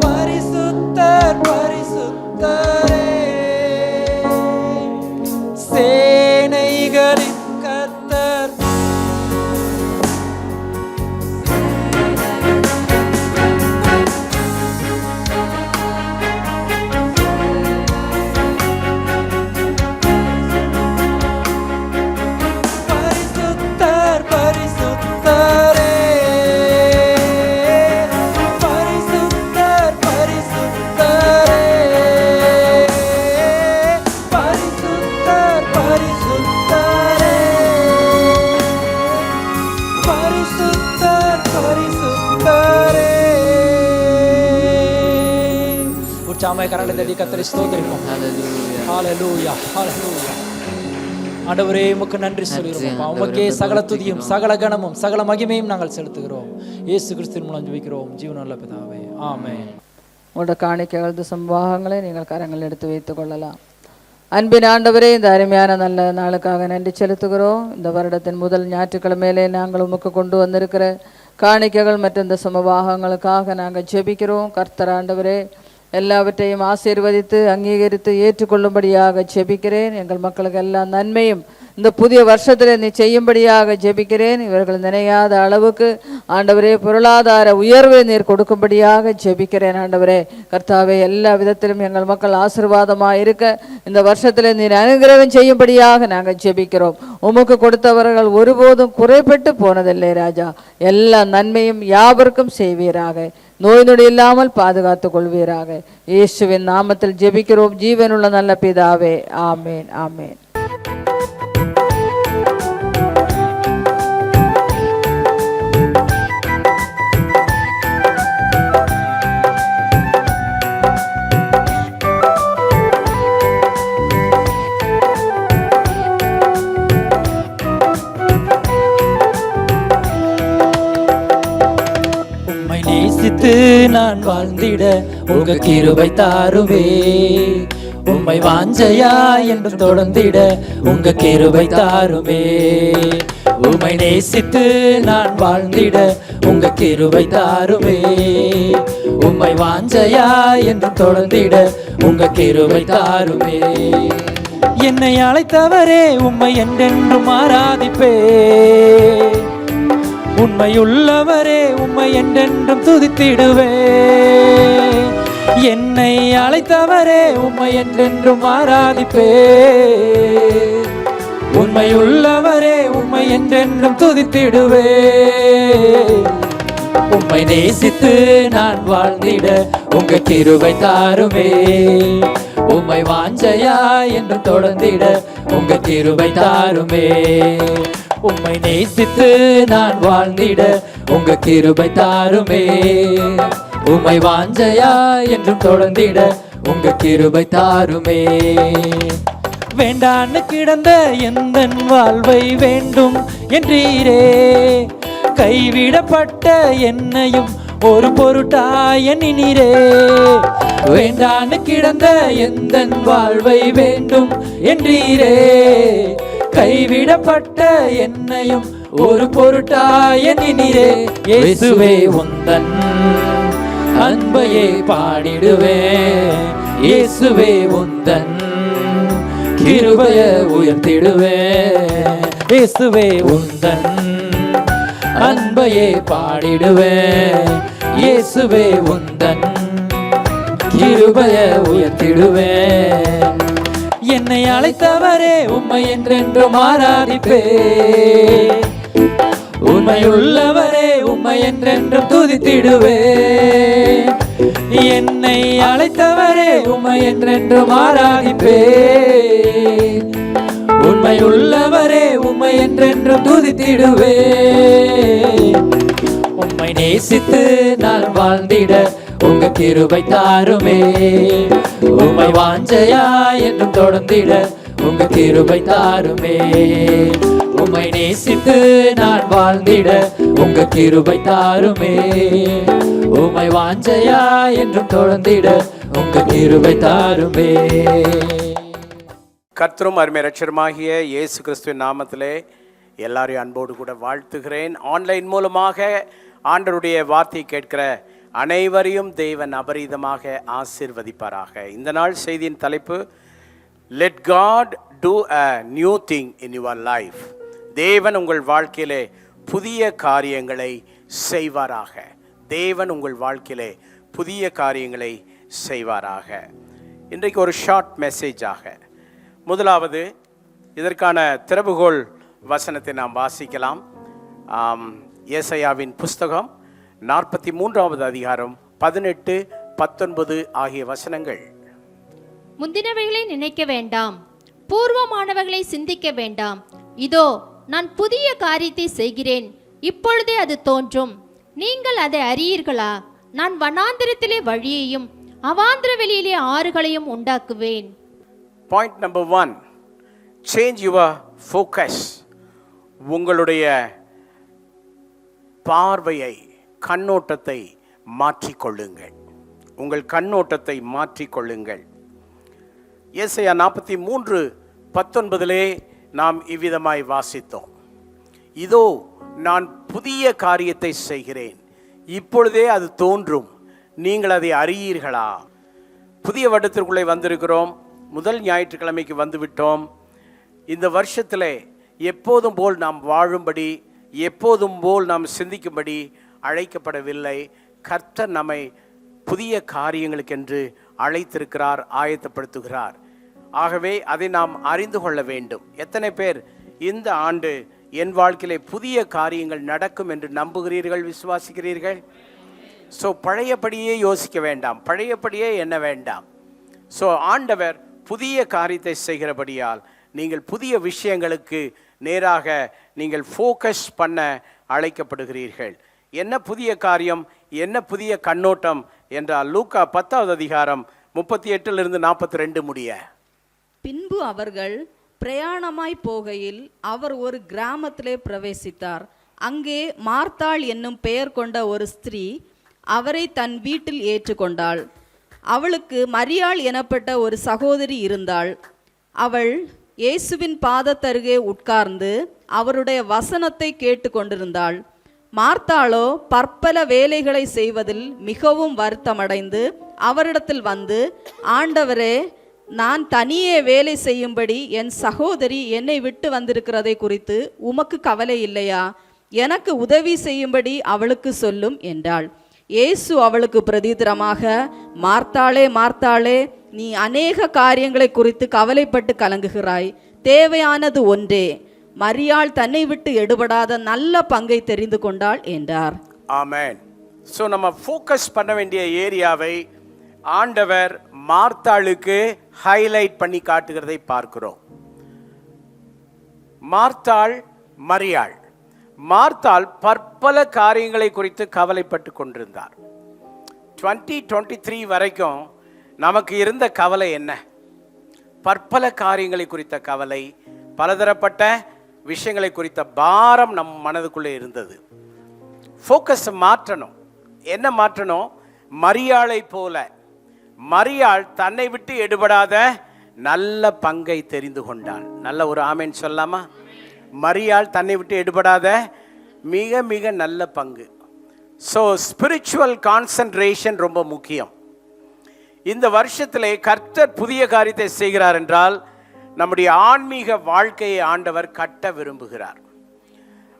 பரிசுத்தர், பரிசுத்தரே, சேனைகளின் கர்த்தர், சாமை கரங்களை தட்டி கர்த்தரை ஸ்தோத்திரிப்போம். ஹalleluya ஹalleluya. ஆண்டவரே உமக்கு நன்றி சொல்கிறோம். உமக்கே சகல துதியும் சகல கனமும் சகல மகிமையும் நாங்கள் செலுத்துகிறோம். இயேசு கிறிஸ்துவின் மூலம் ஜெபிக்கிறோம் ஜீவனுள்ள பிதாவே, ஆமென். உங்களோட காணிக்கைகள் சம்பாகங்களை நீங்கள் கரங்கள் எடுத்து வைத்துக் கொள்ளலாம். அன்பின் ஆண்டவரே, இந்த அருமையான நல்ல நாளுக்காக நன்றி செலுத்துகிறோம். இந்த வருடத்தின் முதல் ஞாயிற்றுக்கிழமையிலே நாங்கள் உமக்கு கொண்டு வந்திருக்கிற காணிக்கைகள் மற்றும் இந்த சமபாகங்களுக்காக நாங்கள் ஜெபிக்கிறோம். கர்த்தர் ஆண்டவரே, எல்லாவற்றையும் ஆசீர்வதித்து அங்கீகரித்து ஏற்றுக்கொள்ளும்படியாக ஜெபிக்கிறேன். எங்கள் மக்களுக்கு எல்லா நன்மையும் இந்த புதிய வருஷத்தில் நீ செய்யும்படியாக ஜெபிக்கிறேன். இவர்கள் நினையாத அளவுக்கு ஆண்டவரே பொருளாதார உயர்வை நீர் கொடுக்கும்படியாக ஜெபிக்கிறேன். ஆண்டவரே கர்த்தாவே, எல்லா விதத்திலும் எங்கள் மக்கள் ஆசீர்வாதமாக இருக்க இந்த வருஷத்தில் நீர் அனுகிரகம் செய்யும்படியாக நாங்கள் ஜெபிக்கிறோம். உமக்கு கொடுத்தவர்கள் ஒருபோதும் குறைபட்டு போனதில்லை ராஜா. எல்லா நன்மையும் யாவருக்கும் செய்வீராக. நோய் நொடி இல்லாமல் பாதுகாத்துக் கொள்வீராக. இயேசுவின் நாமத்தில் ஜெபிக்கிறோம் ஜீவனுள்ள நல்ல பிதாவே, ஆமேன் ஆமேன். நேசித்து நான் வாழ்ந்திட உங்க கிருபை தாருவே. உம்மை வாஞ்சையா என்று தொடர்ந்திட உங்க கிருபை தாருமே. உம்மை நேசித்து நான் வாழ்ந்திட உங்க கிருபை தாருமே. உம்மை வாஞ்சையா என்று தொடர்ந்திட உங்க கிருபை தாருமே. என்னை அழைத்தவரே உம்மை என்றென்றும் ஆராதிப்பே. உண்மையுள்ளவரே உம்மை என்றென்றும் துதித்திடுவே. என்னை அழைத்தவரே உம்மை என்றென்றும் ஆராதிப்பே. உண்மையுள்ளவரே உம்மை என்றென்றும் துதித்திடுவே. உம்மை நேசித்து நான் வாழ்ந்திட உங்க கிருபை தாருமே. உம்மை வாஞ்சையா என்று தொடர்ந்திட உங்க கிருபை தாருமே. உம்மை நேசித்து நான் வாழ்ந்திட உங்க கிருபை தாருமே. உம்மை வாஞ்சையா என்றும் தொடர்ந்திட உங்க கிருபை தாருமே. வேண்டான்னு கிடந்த எந்தன் வாழ்வை வேண்டும் என்றீரே. கைவிடப்பட்ட என்னையும் ஒரு பொருட்டாய் எண்ணினீரே. வேண்டான்னு கிடந்த எந்தன் வாழ்வை வேண்டும் என்றீரே. கைவிடப்பட்ட என்னையும் ஒரு பொருட்டாய் எண்ணினீரே. இயேசுவே உந்தன் அன்பையே பாடிடுவே. இயேசுவே உந்தன் கிருபைய உயர்த்திடுவே. இயேசுவே உந்தன் அன்பையே பாடிடுவே. இயேசுவே உந்தன் கிருபைய உயர்த்திடுவே. என்னை அழைத்தவரே உம்மை என்றென்றும் ஆராதிப்பே. உண்மையுள்ளவரே உம்மை என்றென்றும் துதித்திடுவே. என்னை அழைத்தவரே உம்மை என்றென்றும் ஆராதிப்பே. உண்மையுள்ளவரே உம்மை என்றென்றும் துதித்திடுவே. உம்மை நேசித்து நான் வாழ்ந்திட உங்க கிருபை தாருமே. உம்மை வாஞ்சையா என்றும் தொடர்ந்திட உங்க கிருபை தாருமே. உம்மை நேசித்து நான் வாழ்ந்திட உங்க கிருபை தாருமே. உம்மை வாஞ்சையா என்றும் தொடர்ந்திட உங்க கிருபை தாருமே. கர்த்தரும் அருமை இரட்சகருமாகிய இயேசு கிறிஸ்துவின் நாமத்திலே எல்லாரையும் அன்போடு கூட வாழ்த்துகிறேன். ஆன்லைன் மூலமாக ஆண்டவருடைய வார்த்தை கேட்கிற அனைவரையும் தேவன் அபரிதமாக ஆசீர்வதிப்பாராக. இந்த நாள் செய்தியின் தலைப்பு, let God do a new thing in your life. தேவன் உங்கள் வாழ்க்கையிலே புதிய காரியங்களை செய்வாராக. தேவன் உங்கள் வாழ்க்கையிலே புதிய காரியங்களை செய்வாராக. இன்றைக்கு ஒரு ஷார்ட் மெசேஜாக முதலாவது இதற்கான திறவுகோல் வசனத்தை நாம் வாசிக்கலாம். ஏசாயாவின் புஸ்தகம் 43வது அதிகாரம் 18, 19 ஆகிய வசனங்கள். முந்தினவைகளை நினைக்க வேண்டாம், பூர்வமானவைகளை சிந்திக்க வேண்டாம். இதோ நான் புதிய காரியத்தை செய்கிறேன், இப்பொழுதே அது தோன்றும். நீங்கள் அதை அறியீர்களா? நான் வனாந்திரத்திலே வழியையும் அவாந்திர வெளியிலே ஆறுகளையும் உண்டாக்குவேன். Point number 1, change your focus. உங்களுடைய பார்வையை, கண்ணோட்டத்தை மாற்றிக்கொள்ளுங்கள். உங்கள் கண்ணோட்டத்தை மாற்றிக்கொள்ளுங்கள். ஏசாயா 43:19 நாம் இவ்விதமாய் வாசித்தோம். இதோ நான் புதிய காரியத்தை செய்கிறேன், இப்பொழுதே அது தோன்றும், நீங்கள் அதை அறியீர்களா? புதிய வருடத்திற்குள்ளே வந்திருக்கிறோம். முதல் ஞாயிற்றுக்கிழமைக்கு வந்துவிட்டோம். இந்த வருஷத்தில் எப்போதும் போல் நாம் வாழும்படி, எப்போதும் போல் நாம் சிந்திக்கும்படி அழைக்கப்படவில்லை. கர்த்தர் நம்மை புதிய காரியங்களுக்கென்று அழைத்திருக்கிறார், ஆயத்தப்படுத்துகிறார். ஆகவே அதை நாம் அறிந்து கொள்ள வேண்டும். எத்தனை பேர் இந்த ஆண்டு என் வாழ்க்கையிலே புதிய காரியங்கள் நடக்கும் என்று நம்புகிறீர்கள், விசுவாசிக்கிறீர்கள்? ஸோ பழையபடியே யோசிக்க வேண்டாம், பழையபடியே எண்ண வேண்டாம். ஸோ ஆண்டவர் புதிய காரியத்தை செய்கிறபடியால் நீங்கள் புதிய விஷயங்களுக்கு நேராக நீங்கள் ஃபோக்கஸ் பண்ண அழைக்கப்படுகிறீர்கள். என்ன புதிய காரியம், என்ன புதிய கண்ணோட்டம் என்றால் லூக்கா 10:38-42 முடிய. பின்பு அவர்கள் பிரயாணமாய் போகையில் அவர் ஒரு கிராமத்திலே பிரவேசித்தார். அங்கே மார்த்தாள் என்னும் பெயர் கொண்ட ஒரு ஸ்திரீ அவரை தன் வீட்டில் ஏற்றுக்கொண்டாள். அவளுக்கு மரியாள் எனப்பட்ட ஒரு சகோதரி இருந்தாள். அவள் இயேசுவின் பாதத்தருகே உட்கார்ந்து அவருடைய வசனத்தை கேட்டு கொண்டிருந்தாள். மார்த்தாளோ பற்பல வேலைகளை செய்வதில் மிகவும் வருத்தமடைந்து அவரிடத்தில் வந்து, ஆண்டவரே, நான் தனியே வேலை செய்யும்படி என் சகோதரி என்னை விட்டு வந்திருக்கிறதை குறித்து உமக்கு கவலை இல்லையா? எனக்கு உதவி செய்யும்படி அவளுக்கு சொல்லும் என்றாள். இயேசு அவளுக்கு பிரதித்திரமாக, மார்த்தாளே, மார்த்தாளே, நீ அநேக காரியங்களை குறித்து கவலைப்பட்டு கலங்குகிறாய், தேவையானது ஒன்றே, மரியாள் தன்னை விட்டு எடுபடாத நல்ல பங்கை தெரிந்து கொண்டாள் என்றார். ஆமென். ஸோ நம்ம ஃபோக்கஸ் பண்ண வேண்டிய ஏரியாவை ஆண்டவர் மார்த்தாளுக்கு ஹைலைட் பண்ணி காட்டுகிறதை பார்க்கிறோம். மார்த்தாள், மரியாள். மார்த்தாள் பற்பல காரியங்களை குறித்து கவலைப்பட்டு கொண்டிருந்தார். 2023 வரைக்கும் நமக்கு இருந்த கவலை என்ன? பற்பல காரியங்களை குறித்த கவலை, பலதரப்பட்ட விஷயங்களை குறித்த பாரம் நம் மனதுக்குள்ளே இருந்தது. ஃபோக்கஸ் மாற்றணும். என்ன மாற்றணும்? மரியாளை போல மரியாள் தன்னை விட்டு எடுபடாத நல்ல பங்கை தெரிந்து கொண்டாள். நல்ல ஒரு ஆமென் சொல்லாமா? மரியாள் தன்னை விட்டு எடுபடாத மிக மிக நல்ல பங்கு. ஸோ ஸ்பிரிச்சுவல் கான்சன்ட்ரேஷன் ரொம்ப முக்கியம். இந்த வருஷத்திலே கர்த்தர் புதிய காரியத்தை செய்கிறார் என்றால் நம்முடைய ஆன்மீக வாழ்க்கையை ஆண்டவர் கட்ட விரும்புகிறார்.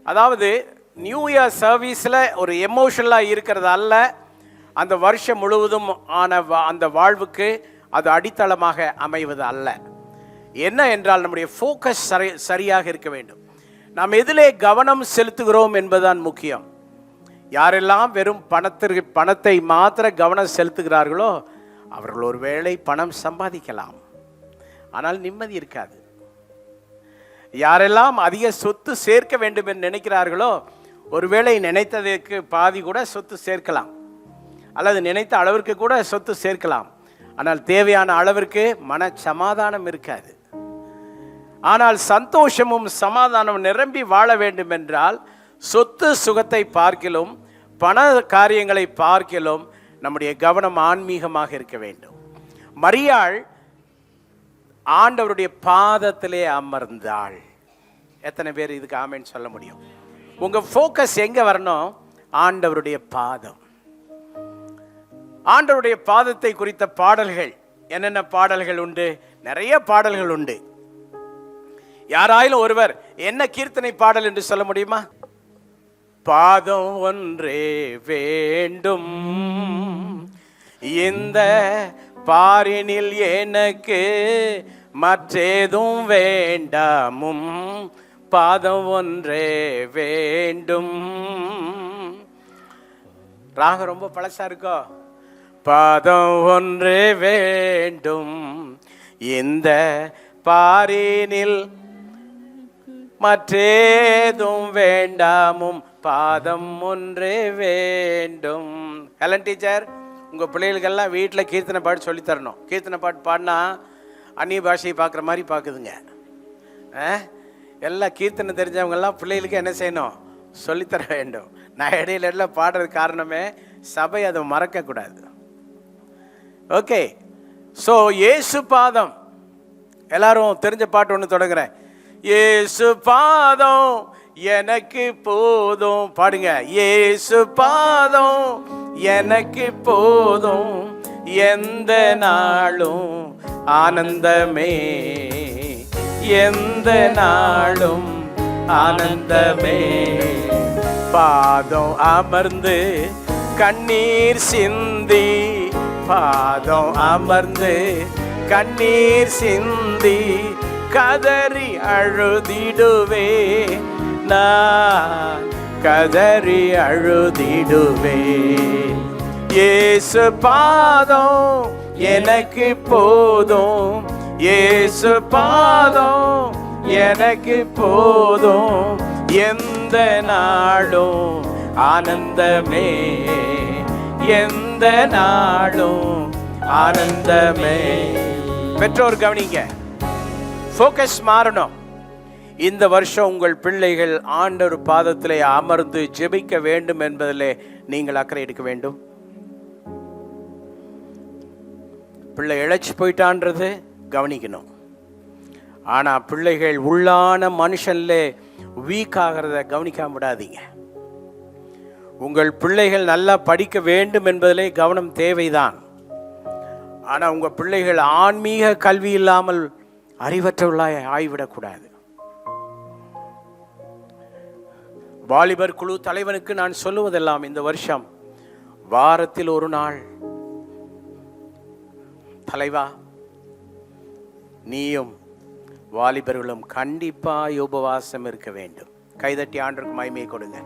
அதாவது நியூ இயர் சர்வீஸில் ஒரு எமோஷனலாக இருக்கிறது அல்ல, அந்த வருஷம் முழுவதும் ஆன அந்த வாழ்வுக்கு அது அடித்தளமாக அமைவது அல்ல. என்ன என்றால் நம்முடைய ஃபோக்கஸ் சரியாக இருக்க வேண்டும். நாம் எதிலே கவனம் செலுத்துகிறோம் என்பதுதான் முக்கியம். யாரெல்லாம் வெறும் பணத்தை மாத்திர கவனம் செலுத்துகிறார்களோ அவர்கள் ஒரு வேளை பணம் சம்பாதிக்கலாம், ஆனால் நிம்மதி இருக்காது. யாரெல்லாம் அதிக சொத்து சேர்க்க வேண்டும் என்று நினைக்கிறார்களோ ஒருவேளை நினைத்ததற்கு பாதி கூட சொத்து சேர்க்கலாம், அல்லது நினைத்த அளவிற்கு கூட சொத்து சேர்க்கலாம், ஆனால் தேவையான அளவிற்கு மன சமாதானம் இருக்காது. ஆனால் சந்தோஷமும் சமாதானம் நிரம்பி வாழ வேண்டும் என்றால் சொத்து சுகத்தை பார்க்கிலும் பண காரியங்களை பார்க்கிலும் நம்முடைய கவனம் ஆன்மீகமாக இருக்க வேண்டும். மரியாள் ஆண்டவருடைய பாதத்திலே அமர்ந்தாள். எத்தனை பேர் இதுக்கு ஆமென் சொல்ல முடியும்? உங்க ஃபோக்கஸ் எங்க வரணும்? ஆண்டவருடைய பாதம். ஆண்டவருடைய பாதத்தை குறித்த பாடல்கள் என்னென்ன பாடல்கள் உண்டு? நிறைய பாடல்கள் உண்டு. யாராயிலும் ஒருவர் என்ன கீர்த்தனை பாடல் என்று சொல்ல முடியுமா? பாதம் ஒன்றே வேண்டும், இந்த பாரினில் எனக்கு மற்றேதும் வேண்டாமும், பாதம் ஒன்றே வேண்டும். ராகம் ரொம்ப பழசா இருக்கோ? பாதம் ஒன்றே வேண்டும், இந்த பாரினில் மற்றேதும் வேண்டாமும், பாதம் ஒன்றே வேண்டும். ஹலன் டீச்சர், உங்கள் பிள்ளைகளுக்கெல்லாம் வீட்டில் கீர்த்தனை பாட்டு சொல்லித்தரணும். கீர்த்தனை பாட்டு பாடினா அந்நிய பாஷையை பார்க்குற மாதிரி பார்க்குதுங்க. எல்லாம் கீர்த்தனை தெரிஞ்சவங்கெல்லாம் பிள்ளைகளுக்கு என்ன செய்யணும்? சொல்லித்தர வேண்டும். நான் இடையில பாடுறது காரணமே சபை அதை மறக்கக்கூடாது. ஓகே, ஸோ இயேசு பாதம், எல்லாரும் தெரிஞ்ச பாட்டு ஒன்று தொடங்குறேன். இயேசு பாதம் எனக்கு போதும், பாடுங்க. இயேசு பாதம் எனக்கு போதும், எந்த நாளும் ஆனந்தமே, எந்த நாளும் ஆனந்தமே. பாதம் அமர்ந்து கண்ணீர் சிந்தி, பாதம் அமர்ந்து கண்ணீர் சிந்தி கதறி அழுதிடுவே, நான் கதறி அழுதிடுவே. இயேசு பாதம் எனக்கு போதும், இயேசு பாதம் எனக்கு போதும், எந்த நாளும் ஆனந்தமே, எந்த நாளும் ஆனந்தமே. பெற்றோர் கவனிங்க, ஃபோக்கஸ் மாறணும். இந்த வருஷம் உங்கள் பிள்ளைகள் ஆண்டவர் பாதத்திலே அமர்ந்து ஜெபிக்க வேண்டும் என்பதிலே நீங்கள் அக்கறை எடுக்க வேண்டும். பிள்ளை இழைச்சி போயிட்டான்றது கவனிக்கணும். ஆனால் பிள்ளைகள் உள்ளான மனுஷன்ல வீக் ஆகிறத கவனிக்காம விடாதீங்க. உங்கள் பிள்ளைகள் நல்லா படிக்க வேண்டும் என்பதிலே கவனம் தேவைதான். ஆனால் உங்கள் பிள்ளைகள் ஆன்மீக கல்வி இல்லாமல் அறிவற்றவர்களாய் ஆகிவிடக்கூடாது. வாலிபர் குழு தலைவனுக்கு நான் சொல்லுவதெல்லாம், இந்த வருஷம் வாரத்தில் ஒரு நாள், தலைவா நீயும் வாலிபர்களும் கண்டிப்பாக உபவாசம் இருக்க வேண்டும். கைதட்டி ஆண்டவருக்கு மகிமையை கொடுங்க.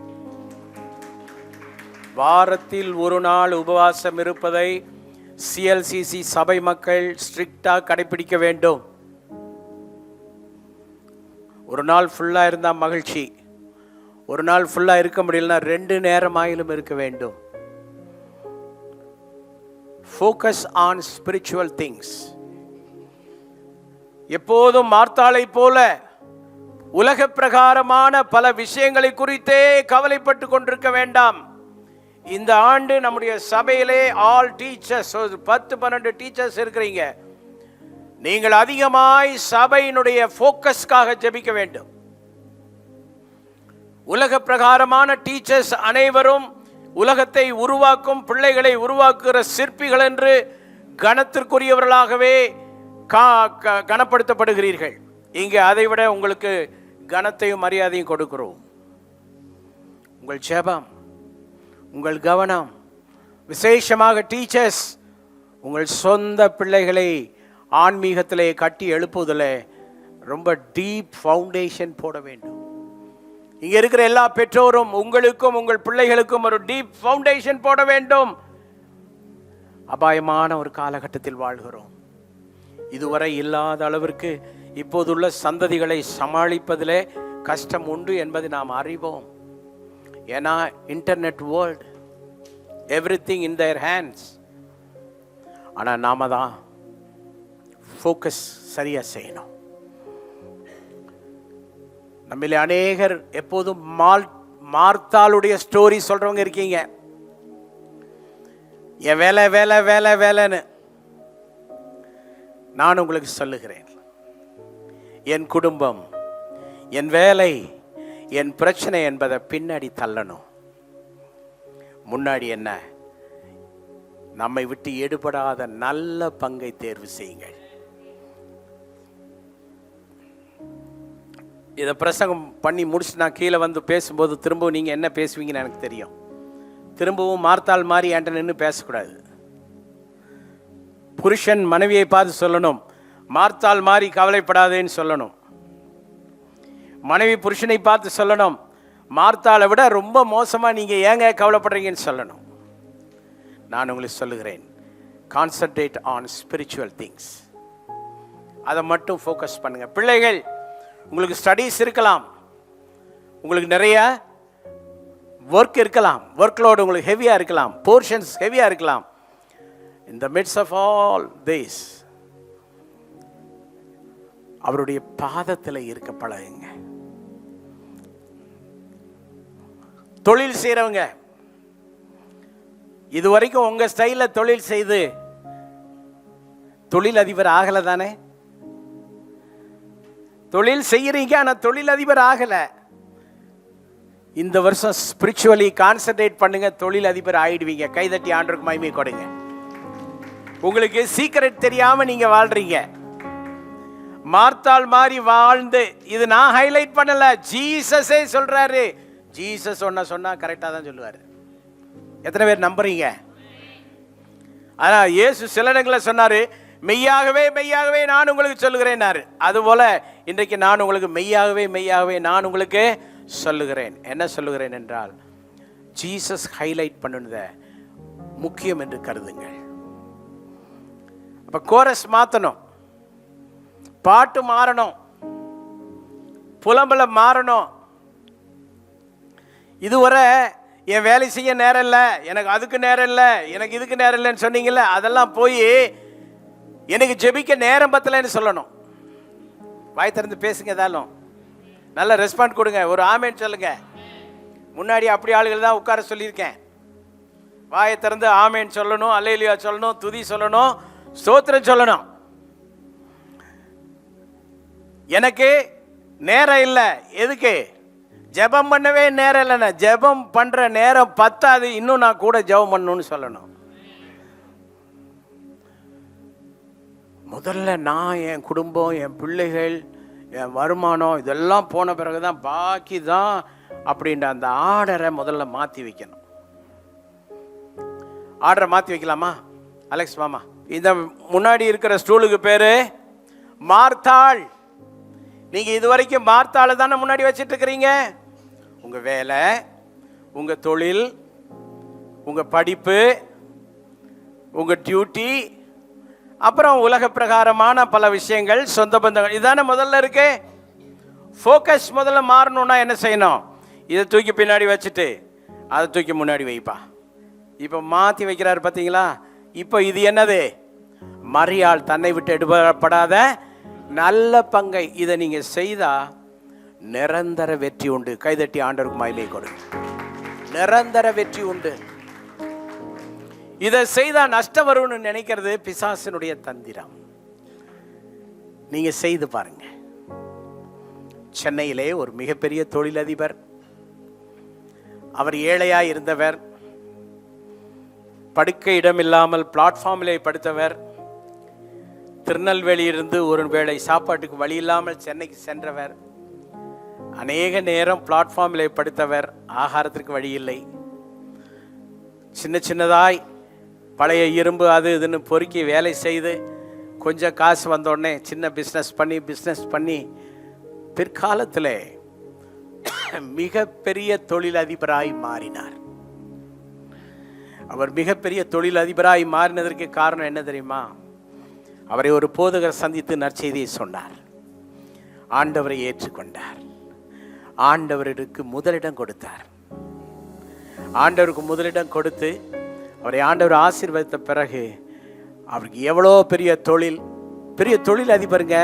வாரத்தில் ஒரு நாள் உபவாசம் இருப்பதை CLCC சபை மக்கள் ஸ்ட்ரிக்டாக கடைபிடிக்க வேண்டும். ஒரு நாள் ஃபுல்லாக இருந்தால் மகிழ்ச்சி, ஒரு நாள் ஃபுல்லாக இருக்க முடியலன்னா 2 நேரமாயிலும் இருக்க வேண்டும். Focus on spiritual things. எப்போதும் மார்த்தாளை போல உலக பிரகாரமான பல விஷயங்களை குறித்தே கவலைப்பட்டு கொண்டிருக்க வேண்டாம். இந்த ஆண்டு நம்முடைய சபையிலே ஆல் டீச்சர்ஸ் 10-12 டீச்சர்ஸ் இருக்கிறீங்க. நீங்கள் அதிகமாய் சபையினுடைய ஃபோக்கஸ்க்காக ஜெபிக்க வேண்டும். உலக பிரகாரமான டீச்சர்ஸ் அனைவரும் உலகத்தை உருவாக்கும் பிள்ளைகளை உருவாக்குகிற சிற்பிகள் என்று கனத்திற்குரியவர்களாகவே கனப்படுத்தப்படுகிறீர்கள். இங்கே அதைவிட உங்களுக்கு கனத்தையும் மரியாதையும் கொடுக்கிறோம். உங்கள் ஜெபம், உங்கள் கவனம், விசேஷமாக டீச்சர்ஸ் உங்கள் சொந்த பிள்ளைகளை ஆன்மீகத்திலே கட்டி எழுப்புவதில் ரொம்ப டீப் ஃபவுண்டேஷன் போட வேண்டும். இங்கே இருக்கிற எல்லா பெற்றோரும் உங்களுக்கும் உங்கள் பிள்ளைகளுக்கும் ஒரு டீப் ஃபவுண்டேஷன் போட வேண்டும். அபாயமான ஒரு காலகட்டத்தில் வாழ்கிறோம். இதுவரை இல்லாத அளவிற்கு இப்போதுள்ள சந்ததிகளை சமாளிப்பதிலே கஷ்டம் உண்டு என்பதை நாம் அறிவோம். ஏன்னா internet world, everything in their hands. ஆனால் நாம தான் ஃபோக்கஸ் சரியாக செய்யணும். நம்மள அநேகர் எப்போதும் மார்த்தாளுடைய ஸ்டோரி சொல்றவங்க இருக்கீங்க. என் வேலை வேலை வேலை வேலைன்னு. நான் உங்களுக்கு சொல்லுகிறேன், என் குடும்பம், என் வேலை, என் பிரச்சனை என்பதை பின்னாடி தள்ளணும். முன்னாடி என்ன? நம்மை விட்டு எடுபடாத நல்ல பங்கை தேர்வு செய்யுங்கள். இதை பிரசங்கம் பண்ணி முடிச்சு நான் கீழே வந்து பேசும்போது திரும்பவும் நீங்கள் என்ன பேசுவீங்கன்னு எனக்கு தெரியும். திரும்பவும் மார்த்தாள் மாதிரி என்கிட்ட நின்று பேசக்கூடாது. புருஷன் மனைவியை பார்த்து சொல்லணும், மார்த்தாள் மாதிரி கவலைப்படாதேன்னு சொல்லணும். மனைவி புருஷனை பார்த்து சொல்லணும், மார்த்தாளை விட ரொம்ப மோசமாக நீங்கள் ஏங்க கவலைப்படுறீங்கன்னு சொல்லணும். நான் உங்களுக்கு சொல்லுகிறேன், கான்சன்ட்ரேட் ஆன் ஸ்பிரிச்சுவல் திங்ஸ். அதை மட்டும் ஃபோக்கஸ் பண்ணுங்கள். பிள்ளைகள், உங்களுக்கு ஸ்டடீஸ் இருக்கலாம், உங்களுக்கு நிறைய ஒர்க் இருக்கலாம், ஒர்க் லோடு உங்களுக்கு ஹெவியாக இருக்கலாம், போர்ஷன்ஸ் ஹெவியாக இருக்கலாம். in the midst of all this அவருடைய பாதத்தில் இருக்க பழகுங்க. தொழில் செய்கிறவங்க, இதுவரைக்கும் உங்க ஸ்டைல தொழில் செய்து தொழில் அதிபர் ஆகல தானே? தொழில் செய்யறீங்க, ஆனா தொழில் அதிபர் ஆகல. இந்த வருஷம் ஸ்பிரிச்சுவலி கான்சென்ட்ரேட் பண்ணுங்க, தொழில் அதிபர் ஆயிடுவீங்க. கைதட்டி ஆண்டவருக்கு மகிமை கொடுங்க. உங்களுக்கு சீக்ரெட் தெரியாம நீங்க வாழ்றீங்க. மார்த்தாள் மாதிரி வாழ்ந்து, இது நான் ஹைலைட் பண்ணல, ஜீசஸே சொல்றாரு. ஜீசஸ் சொன்னா கரெக்டா தான் சொல்லுவாரு. எத்தனை பேர் நம்புறீங்க? ஆனா இயேசு சில இடங்களில் சொன்னாரு, மெய்யாகவே மெய்யாகவே நான் உங்களுக்கு சொல்லுகிறேன்னாரு. அதுபோல இன்றைக்கு நான் உங்களுக்கு மெய்யாகவே மெய்யாகவே நான் உங்களுக்கு சொல்லுகிறேன். என்ன சொல்லுகிறேன் என்றால், ஜீசஸ் ஹைலைட் பண்ணுனத முக்கியம் என்று கருதுங்கள். அப்ப கோரஸ் மாற்றணும், பாட்டு மாறணும், புலம்பல மாறணும். இதுவரை என் வேலை செய்ய நேரம் இல்லை, எனக்கு அதுக்கு நேரம் இல்லை, எனக்கு இதுக்கு நேரம் இல்லைன்னு சொன்னீங்கல்ல, அதெல்லாம் போய் எனக்கு ஜெபிக்க நேரம் பத்தலைன்னு சொல்லணும். வாய் திறந்து பேசுங்க, ஏதாலும் நல்ல ரெஸ்பாண்ட் கொடுங்க, ஒரு ஆமேன்னு சொல்லுங்க. முன்னாடி அப்படி ஆளுகள் தான் உட்கார சொல்லியிருக்கேன். வாயை திறந்து ஆமேன்னு சொல்லணும், அல்லேலூயா சொல்லணும், துதி சொல்லணும், ஸ்தோத்திரம் சொல்லணும். எனக்கு நேரம் இல்லை, எதுக்கு ஜெபம் பண்ணவே நேரம் இல்லைண்ணா, ஜெபம் பண்ற நேரம் பத்தாது, இன்னும் நான் கூட ஜெபம் பண்ணணும்னு சொல்லணும். முதல்ல நான், என் குடும்பம், என் பிள்ளைகள், என் வருமானம் இதெல்லாம் போன பிறகுதான் பாக்கி தான் அப்படின்ற அந்த ஆர்டரை முதல்ல மாற்றி வைக்கணும். ஆர்டரை மாற்றி வைக்கலாமா அலெக்ஸ் மாமா? இந்த முன்னாடி இருக்கிற ஸ்டூலுக்கு பேரு மார்த்தாள். நீங்க இதுவரைக்கும் மார்த்தாளை தானே முன்னாடி வச்சிட்டு இருக்கிறீங்க. உங்க வேலை, உங்க தொழில், உங்க படிப்பு, உங்க டியூட்டி, அப்புறம் உலக பிரகாரமான பல விஷயங்கள், சொந்த பந்தங்கள், இதானே முதல்ல இருக்கு. ஃபோக்கஸ் முதல்ல மாறணும்னா என்ன செய்யணும்? இதை தூக்கி பின்னாடி வச்சுட்டு அதை தூக்கி முன்னாடி வைப்பா. இப்போ மாற்றி வைக்கிறாரு பார்த்தீங்களா? இப்போ இது என்னது? மரியாள் தன்னை விட்டு எடுபடாத நல்ல பங்கை. இதை நீங்கள் செய்தால் நிரந்தர வெற்றி உண்டு. கைதட்டி ஆண்டவருக்கு மகிமை கொடுங்க. நிரந்தர வெற்றி உண்டு. இதை செய்தால் நஷ்டம் வரும்னு நினைக்கிறது பிசாசினுடைய தந்திரம். நீங்க செய்து பாருங்க. சென்னையிலே ஒரு மிகப்பெரிய தொழிலதிபர், அவர் ஏழையாய் இருந்தவர், படுக்க இடம் இல்லாமல் பிளாட்ஃபார்மிலே படுத்தவர், திருநெல்வேலியிலிருந்து ஒரு வேளை சாப்பாட்டுக்கு வழி இல்லாமல் சென்னைக்கு சென்றவர், அநேக நேரம் பிளாட்ஃபார்மிலே படுத்தவர், ஆகாரத்திற்கு வழி இல்லை. சின்ன சின்னதாய் பழைய இரும்பு அது இதுன்னு பொறுக்கி வேலை செய்து கொஞ்சம் காசு வந்தோடனே சின்ன பிஸ்னஸ் பண்ணி பிற்காலத்தில் மிகப்பெரிய தொழிலதிபராய் மாறினார். அவர் மிகப்பெரிய தொழிலதிபராய் மாறினதற்கு காரணம் என்ன தெரியுமா? அவரை ஒரு போதகர் சந்தித்து நற்செய்தியை சொன்னார். ஆண்டவரை ஏற்றுக்கொண்டார். ஆண்டவருக்கு முதலிடம் கொடுத்தார். ஆண்டவருக்கு முதலிடம் கொடுத்து அவரை ஆண்டவர் ஆசீர்வதித்த பிறகு அவருக்கு எவ்வளோ பெரிய தொழில் அதிபருங்க.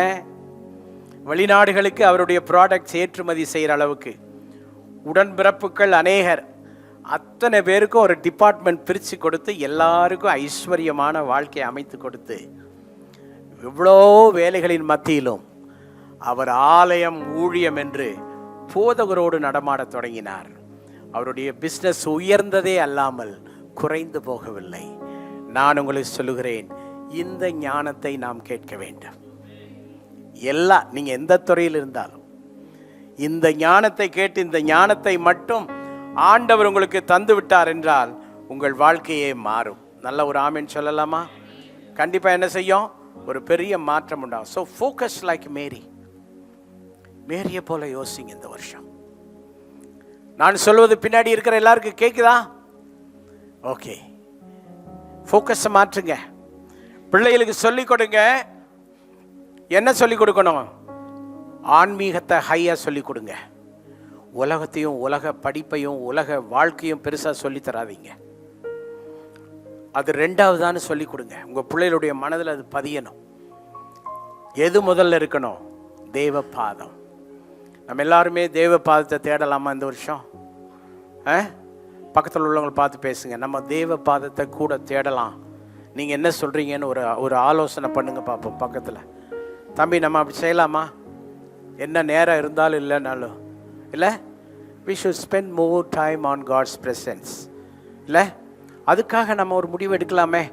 வெளிநாடுகளுக்கு அவருடைய ப்ராடக்ட்ஸ் ஏற்றுமதி செய்கிற அளவுக்கு உடன்பிறப்புகள் அநேகர், அத்தனை பேருக்கும் ஒரு டிபார்ட்மெண்ட் பிரித்து கொடுத்து எல்லாருக்கும் ஐஸ்வர்யமான வாழ்க்கையை அமைத்து கொடுத்து இவ்வளோ வேலைகளின் மத்தியிலும் அவர் ஆலயம் ஊழியம் என்று போதகரோடு நடமாடத் தொடங்கினார். அவருடைய பிஸ்னஸ் உயர்ந்ததே அல்லாமல் குறைந்து போகவில்லை. நான் உங்களுக்கு சொல்லுகிறேன், இந்த ஞானத்தை நாம் கேட்க வேண்டும். நீங்க எந்த துறையில் இருந்தாலும் இந்த ஞானத்தை கேட்டு இந்த ஞானத்தை மட்டும் ஆண்டவர் உங்களுக்கு தந்து விட்டார் என்றால் உங்கள் வாழ்க்கையே மாறும். நல்ல ஒரு ஆமென் சொல்லலாமா? கண்டிப்பா என்ன செய்யும்? ஒரு பெரிய மாற்றம் உண்டாகும். ஸோ ஃபோக்கஸ் லைக் மேரியை போல யோசிங்க இந்த வருஷம். நான் சொல்வது பின்னாடி இருக்கிற எல்லாருக்கும் கேட்குதா? ஓகே, ஃபோக்கஸை மாற்றுங்க. பிள்ளைகளுக்கு சொல்லிக் கொடுங்க. என்ன சொல்லிக் கொடுக்கணும்? ஆன்மீகத்தை ஹையாக சொல்லிக் கொடுங்க. உலகத்தையும் உலக படிப்பையும் உலக வாழ்க்கையும் பெருசாக சொல்லி தராதீங்க. அது ரெண்டாவதான்னு சொல்லி கொடுங்க. உங்கள் பிள்ளைகளுடைய மனதில் அது பதியணும். எது முதல்ல இருக்கணும்? தேவ பாதம். நம்ம எல்லாருமே தேவ பாதத்தை தேடலாமா இந்த வருஷம்? பக்கத்தில் உள்ளவங்களை பார்த்து பேசுங்க. நம்ம தேவ பாதத்தை கூட தேடலாம். நீங்கள் என்ன சொல்கிறீங்கன்னு ஒரு ஆலோசனை பண்ணுங்க பார்ப்போம். பக்கத்தில், தம்பி நம்ம அப்படி செய்யலாமா? என்ன நேரம் இருந்தாலும் இல்லைனாலும் இல்லை, we should spend more time on God's presence. இல்லை, அதுக்காக நம்ம ஒரு முடிவு எடுக்கலாமே.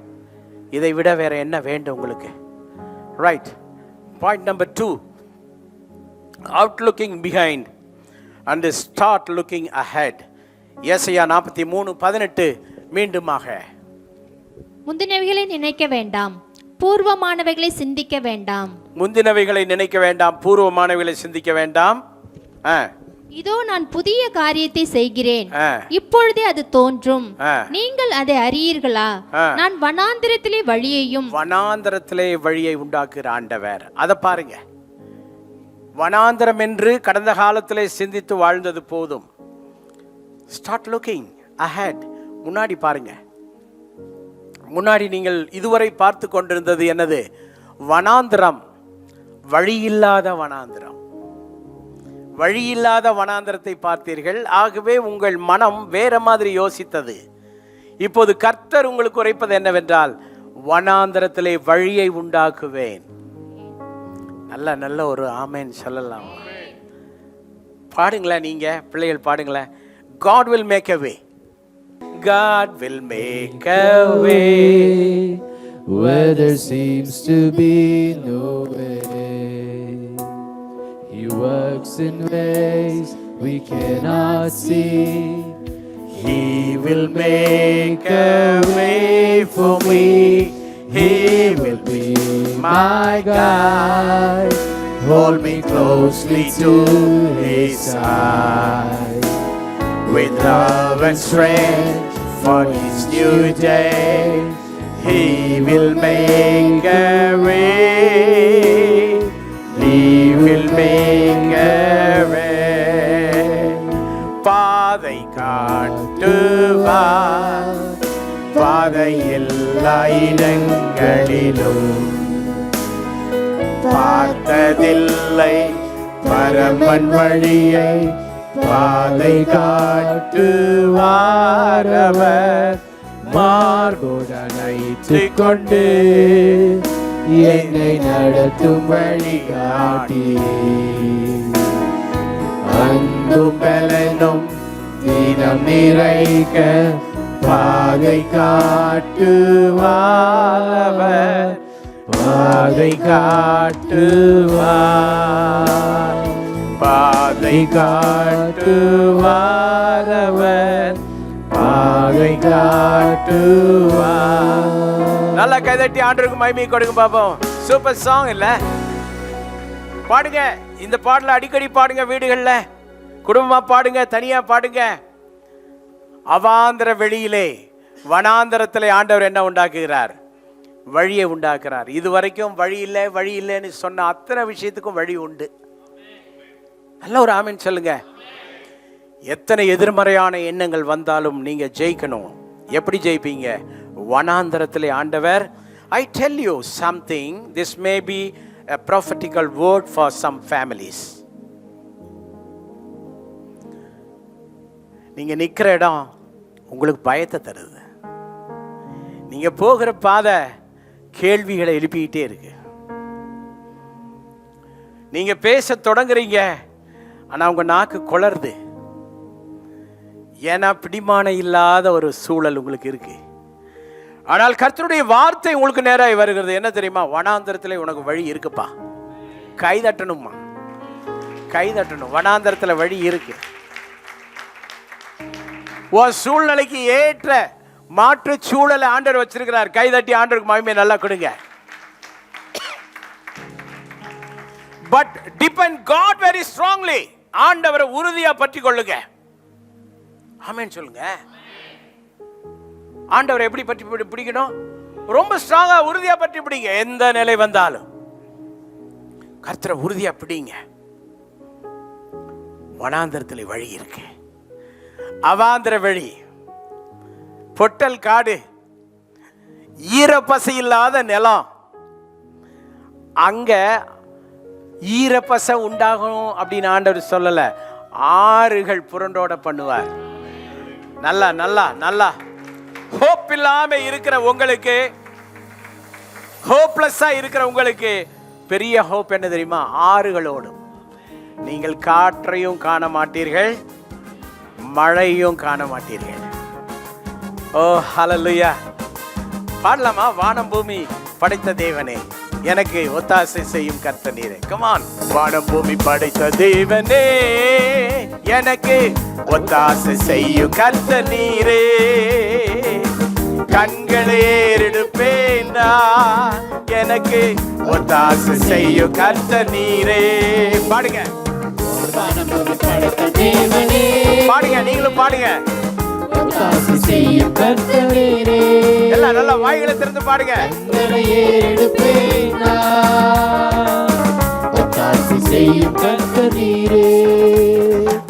இதை விட வேற என்ன வேண்டும் உங்களுக்கு? Right. Point number 2, outlooking behind and start looking ahead. ஏசாயா 43:18 மீண்டுமாக, முந்தினவைகளை நினைக்க வேண்டாம், பூர்வமானவைகளை சிந்திக்க வேண்டாம். முந்தினவைகளை நினைக்க வேண்டாம், பூர்வமானவைகளை சிந்திக்க வேண்டாம். இதோ நான் புதிய காரியத்தை செய்கிறேன், இப்பொழுதே அது தோன்றும், நீங்கள் அதை அறியீர்களா? நான் வனாந்திரத்திலே வழியை உண்டாக்குற ஆண்டவர். அதை பாருங்க. வனாந்திரம் என்று கடந்த காலத்திலே சிந்தித்து வாழ்ந்தது போதும். Start looking ahead. முன்னாடி பாருங்க. முன்னாடி நீங்கள் இதுவரை பார்த்து கொண்டிருந்தது என்னது? வனாந்திரம், வழியில்லாத வனாந்திரம். வழியில்லாத வனாந்திரத்தை பார்த்தீர்கள். ஆகவே உங்கள் மனம் வேற மாதிரி யோசித்தது. இப்போது கர்த்தர் உங்களுக்கு உரைப்பது என்னவென்றால், வனாந்திரத்திலே வழியை உண்டாக்குவேன். நல்ல ஒரு ஆமென் சொல்லலாம். பாடுங்களேன், நீங்க பிள்ளைகள் பாடுங்களேன். God will make a way. God will make a way where there seems to be no way. He works in ways we cannot see. He will make a way for me. He will be my guide. Hold me closely to His side. With love and strength for His new day, He will make a way. He will make a way. பாதை காட்டுவார், பாதை எல்லா இடங்களிலும். பார்த்ததில்லை பரமன் வழியை, பாதை காட்டுவார் அவர். மார்புடனைத்துக் கொண்டு என்னை நடத்தும் வழிகாட்டி. அன்பும் பலனும் தினம் நிறைக்க பாதை காட்டுவார் அவர். பாதை காட்டுவார், பாதை காட்டுவார் அவர். பாதை காட்டுவார். நல்லா கைதட்டி ஆண்டவருக்கு மகிமை கொடுங்க பாப்போம். சூப்பர் சாங் இல்ல? பாடுங்க. இந்த பாடல அடிக்கடி பாடுங்க. வீடுகள்ல குடும்பமா பாடுங்க, தனியா பாடுங்க. அவாந்திர வெளியிலே, வனாந்திரத்திலே ஆண்டவர் என்ன உண்டாக்குகிறார்? வழியை உண்டாக்குறார். இதுவரைக்கும் வழி இல்லை வழி இல்லைன்னு சொன்ன அத்தனை விஷயத்துக்கும் வழி உண்டு. நல்ல ஒரு ஆமீன் சொல்லுங்க. எத்தனை எதிர்மறையான எண்ணங்கள் வந்தாலும் நீங்க ஜெயிக்கணும். எப்படி ஜெயிப்பீங்க? வனாந்திரத்திலே ஆண்டவர். I tell you something, this may be a prophetical word for some families. நீங்க நிக்கிற இடம் உங்களுக்கு பயத்தை தருது. நீங்க போகிற பாதை கேள்விகளை எழுப்பிக்கிட்டே இருக்கு. நீங்க பேச தொடங்குறீங்க, ஆனா உங்க நாக்கு குளறுது. ஏன்னா பிடிமானம் இல்லாத ஒரு சூழல் உங்களுக்கு இருக்கு. ஆனால் கர்த்தருடைய வார்த்தை உங்களுக்கு நேராக வருகிறது. என்ன தெரியுமா? வனாந்திரத்தில் உனக்கு வழி இருக்குப்பா. கைதட்டணுமா? கைதட்டணும். வனாந்திரத்தில் வழி இருக்கு. உன் சூழ்நிலைக்கு ஏற்ற மாற்று சூழலை ஆண்டவர் வச்சிருக்கிறார். கைதட்டி ஆண்டவருக்கு மகிமை நல்லா கொடுங்க. But depend God very strongly. ஆண்டவரை உறுதியா பற்றி கொள்ளுங்க. ஆமென் சொல்லுங்க. ஆண்டவரை எப்படி பற்றி பிடிக்கணும்? ரொம்ப ஸ்ட்ராங்கா உறுதியா பற்றி பிடிங்க. எந்த நிலை வந்தாலும் கர்த்தரை உறுதியா பிடிங்க. வனாந்திரத்தில் வழி இருக்கு. அவாந்திர வழி, பொட்டல் காடு, ஈரப்பசை இல்லாத நிலம், அங்க ஈரப்பசை உண்டாகும் அப்படின்னு ஆண்டவர் சொல்லல, ஆறுகள் புரண்டோட பண்ணுவார். நல்லா நல்லா நல்லா ஹோப் இல்லாம இருக்கிற உங்களுக்கு, ஹோப்லெஸ்ஸா இருக்கிற உங்களுக்கு பெரிய ஹோப் என்ன தெரியுமா? ஆறுகளோடும். நீங்கள் காற்றையும் காண மாட்டீர்கள், மழையும் காண மாட்டீர்கள். ஓ ஹல்லேலூயா. பாடலாமா? வானம் பூமி படைத்த தேவனே, எனக்கு ஒத்தாசை செய்யும் கர்த்தர் நீரே. Come on. வானம் பூமி படைத்த தேவனே, எனக்கு ஒத்தாசை செய்யும் கர்த்தர் நீரே. கண்களை ஏறெடுப்பேன் நான், எனக்கு ஒத்தாசை செய்யும் கர்த்தர் நீரே. பாடுங்க பாடுங்க, நீங்களும் பாடுங்க. எல்லாம் நல்லா வாய்களை திறந்து பாடுங்க.